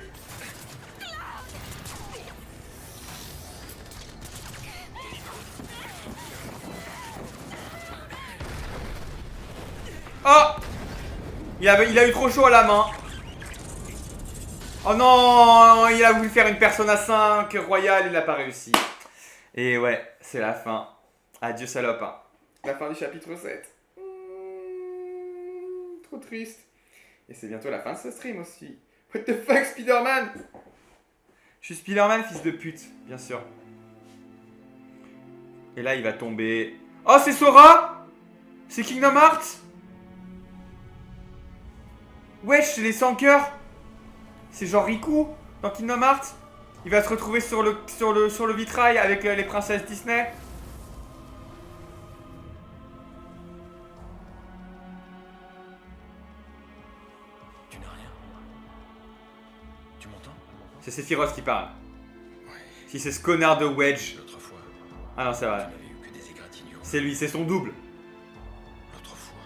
Oh! Il a eu trop chaud à la main. Oh non! Il a voulu faire une personne à 5 royale, il n'a pas réussi. Et ouais, c'est la fin. Adieu salope. Hein. La fin du chapitre 7. Trop triste. Et c'est bientôt la fin de ce stream aussi. What the fuck, Spider-Man? Je suis Spider-Man, fils de pute, bien sûr. Et là, il va tomber. Oh, c'est Sora? C'est Kingdom Hearts? Wesh, c'est les 100 cœurs. C'est genre Riku dans Kingdom Hearts. Il va se retrouver sur le vitrail avec les princesses Disney. Tu n'as rien. Tu m'entends? C'est Sephiroth qui parle. Si c'est ce connard de Wedge. L'autre fois, Ah non, c'est vrai. tu n'avais eu que des égratignures. C'est lui, c'est son double. L'autre fois.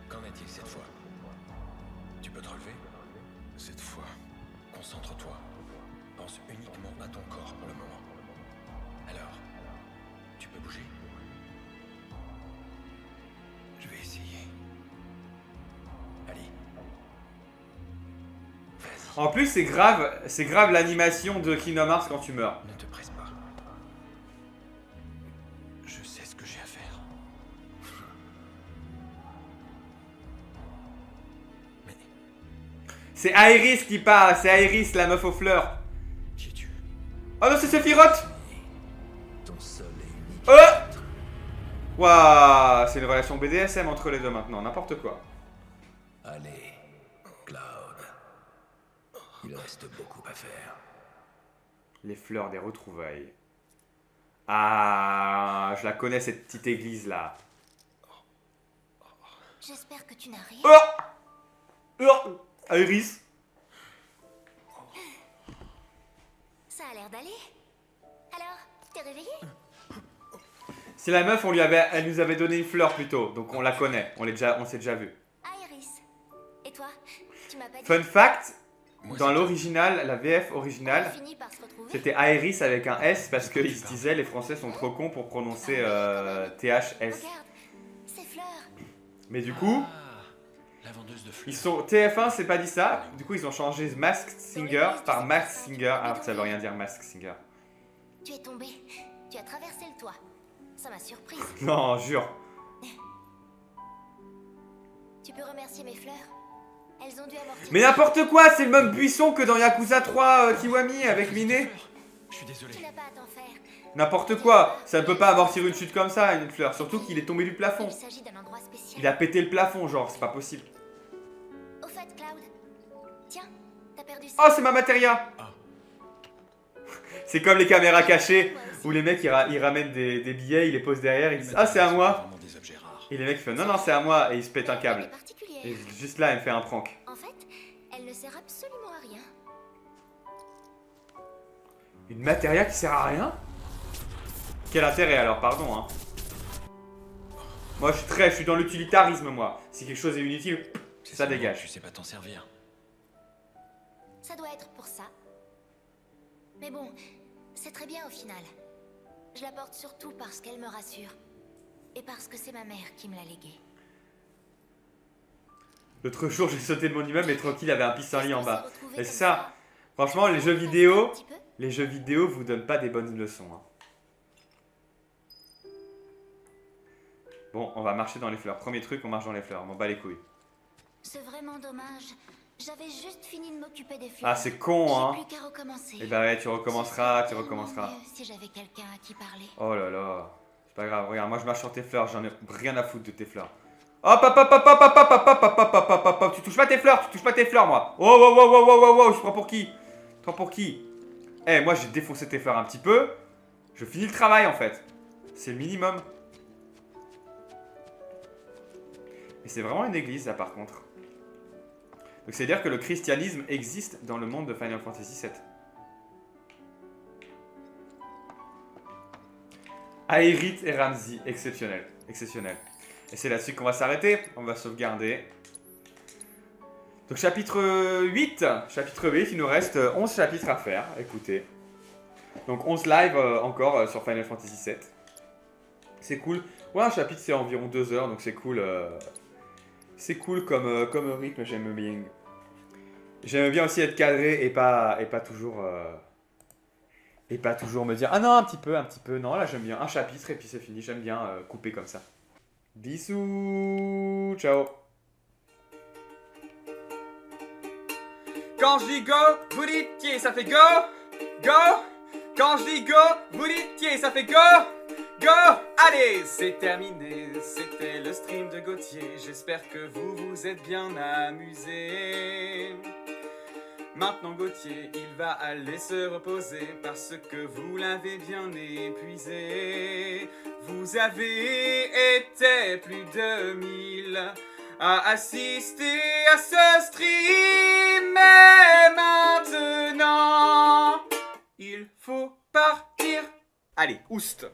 Qu'en est-il cette fois? Tu peux te relever? Cette fois, concentre-toi. Pense uniquement à ton corps pour le moment. Alors, tu peux bouger? Je vais essayer. Allez. Vas-y. En plus, c'est grave l'animation de Kingdom Hearts quand tu meurs. Ne te presse pas. Je sais ce que j'ai à faire. Mais C'est Aeris qui parle, c'est Aeris, la meuf aux fleurs. qui es-tu? Oh non, c'est Sephiroth. Ton seul et unique. Oh! Waouh, c'est une relation BDSM entre les deux maintenant, n'importe quoi. Allez, Cloud. Il reste beaucoup à faire. Les fleurs des retrouvailles. Ah, je la connais cette petite église là. J'espère que tu n'as rien. Oh! Oh! Aeris. Ça a l'air d'aller. Alors, t'es réveillé? C'est la meuf, elle nous avait donné une fleur plutôt, donc on la connaît, on s'est déjà vu. Iris. Et toi? Tu m'as pas dit. Fun fact, Moi, dans c'est- l'original, la VF On a originale, fini par se retrouver. c'était Aeris avec un S parce qu'ils se disaient les Français sont trop cons pour prononcer THS. Regarde, ces fleurs. Mais du coup, Ah, la vendeuse de fleurs. ils sont TF1 c'est pas dit ça, du coup ils ont changé Masked Singer par Masked Singer alors que ça veut rien dire Masked Singer. Tu es tombé. Tu as traversé le toit. Ça m'a surprise. Non, jure. Tu peux remercier mes fleurs. Elles ont dû amortir. Mais n'importe quoi, c'est le même buisson que dans Yakuza 3 Kiwami avec Miné. Je suis désolé. Tu n'as pas à t'en faire. N'importe quoi. Ça ne peut pas amortir une chute comme ça, une fleur. Surtout qu'il est tombé du plafond. Il s'agit d'un endroit spécial. Il a pété le plafond, genre, c'est pas possible. Au fait, Cloud, tiens, t'as perdu ça. Oh, c'est ma matéria. C'est comme les caméras cachées où les mecs ils ramènent des billets, ils les posent derrière, ils disent ah c'est à moi. Vraiment des objets rares. Et les mecs font non non c'est à moi et ils se pètent un Elle câble. est particulière. Et juste là elle me fait un prank. En fait, elle ne sert absolument à rien. Une matéria qui sert à rien? Quel intérêt alors, pardon hein. Moi je suis dans l'utilitarisme moi. Si quelque chose est inutile, C'est ça seulement dégage. que Tu sais pas t'en servir. Ça doit être pour ça. Mais bon, c'est très bien au final. Je la porte surtout parce qu'elle me rassure. Et parce que c'est ma mère qui me l'a léguée. L'autre jour j'ai sauté de mon immeuble et tranquille il y avait un pissenlit en bas. Et Et c'est ça. Franchement les jeux vidéo vous donnent pas des bonnes leçons hein. Bon on va marcher dans les fleurs. Premier truc on marche dans les fleurs, on m'en bat les couilles. C'est vraiment dommage. J'avais juste fini de m'occuper des fleurs. Ah c'est con hein. J'ai plus qu'à recommencer. Et bah ouais tu recommenceras, tu Tellement recommenceras. mieux si j'avais quelqu'un à qui parler. Oh là là, c'est pas grave, regarde, moi je marche sur tes fleurs, j'en ai rien à foutre de tes fleurs. Hop hop hop hop hop hop hop hop hop hop hop hop hop hop, tu touches pas tes fleurs moi. Oh wow wow wow wow wow wow, je prends pour qui? Tu prends pour qui? Eh moi j'ai défoncé tes fleurs un petit peu, je finis le travail en fait. C'est le minimum. Et c'est vraiment une église là par contre. Donc c'est à dire que le christianisme existe dans le monde de Final Fantasy VII. Aerith et Ramsey, exceptionnel, exceptionnel. Et c'est là-dessus qu'on va s'arrêter, on va sauvegarder. Donc chapitre 8, il nous reste 11 chapitres à faire, écoutez. Donc 11 lives encore sur Final Fantasy VII. C'est cool. Ouais, un chapitre c'est environ 2 heures, donc c'est cool. C'est cool comme rythme, j'aime bien. J'aime bien aussi être cadré et pas toujours... Et pas toujours me dire ah non un petit peu, non là j'aime bien un chapitre et puis c'est fini, j'aime bien couper comme ça. Bisous, ciao. Quand je dis go, vous dites tiens ça fait go, go. Quand je dis go, vous dites tiens ça fait go, go. Allez c'est terminé, c'était le stream de Gauthier, j'espère que vous vous êtes bien amusés. Maintenant Gauthier, il va aller se reposer parce que vous l'avez bien épuisé. Vous avez été plus de 1000 à assister à ce stream. Mais maintenant, il faut partir. Allez, oust.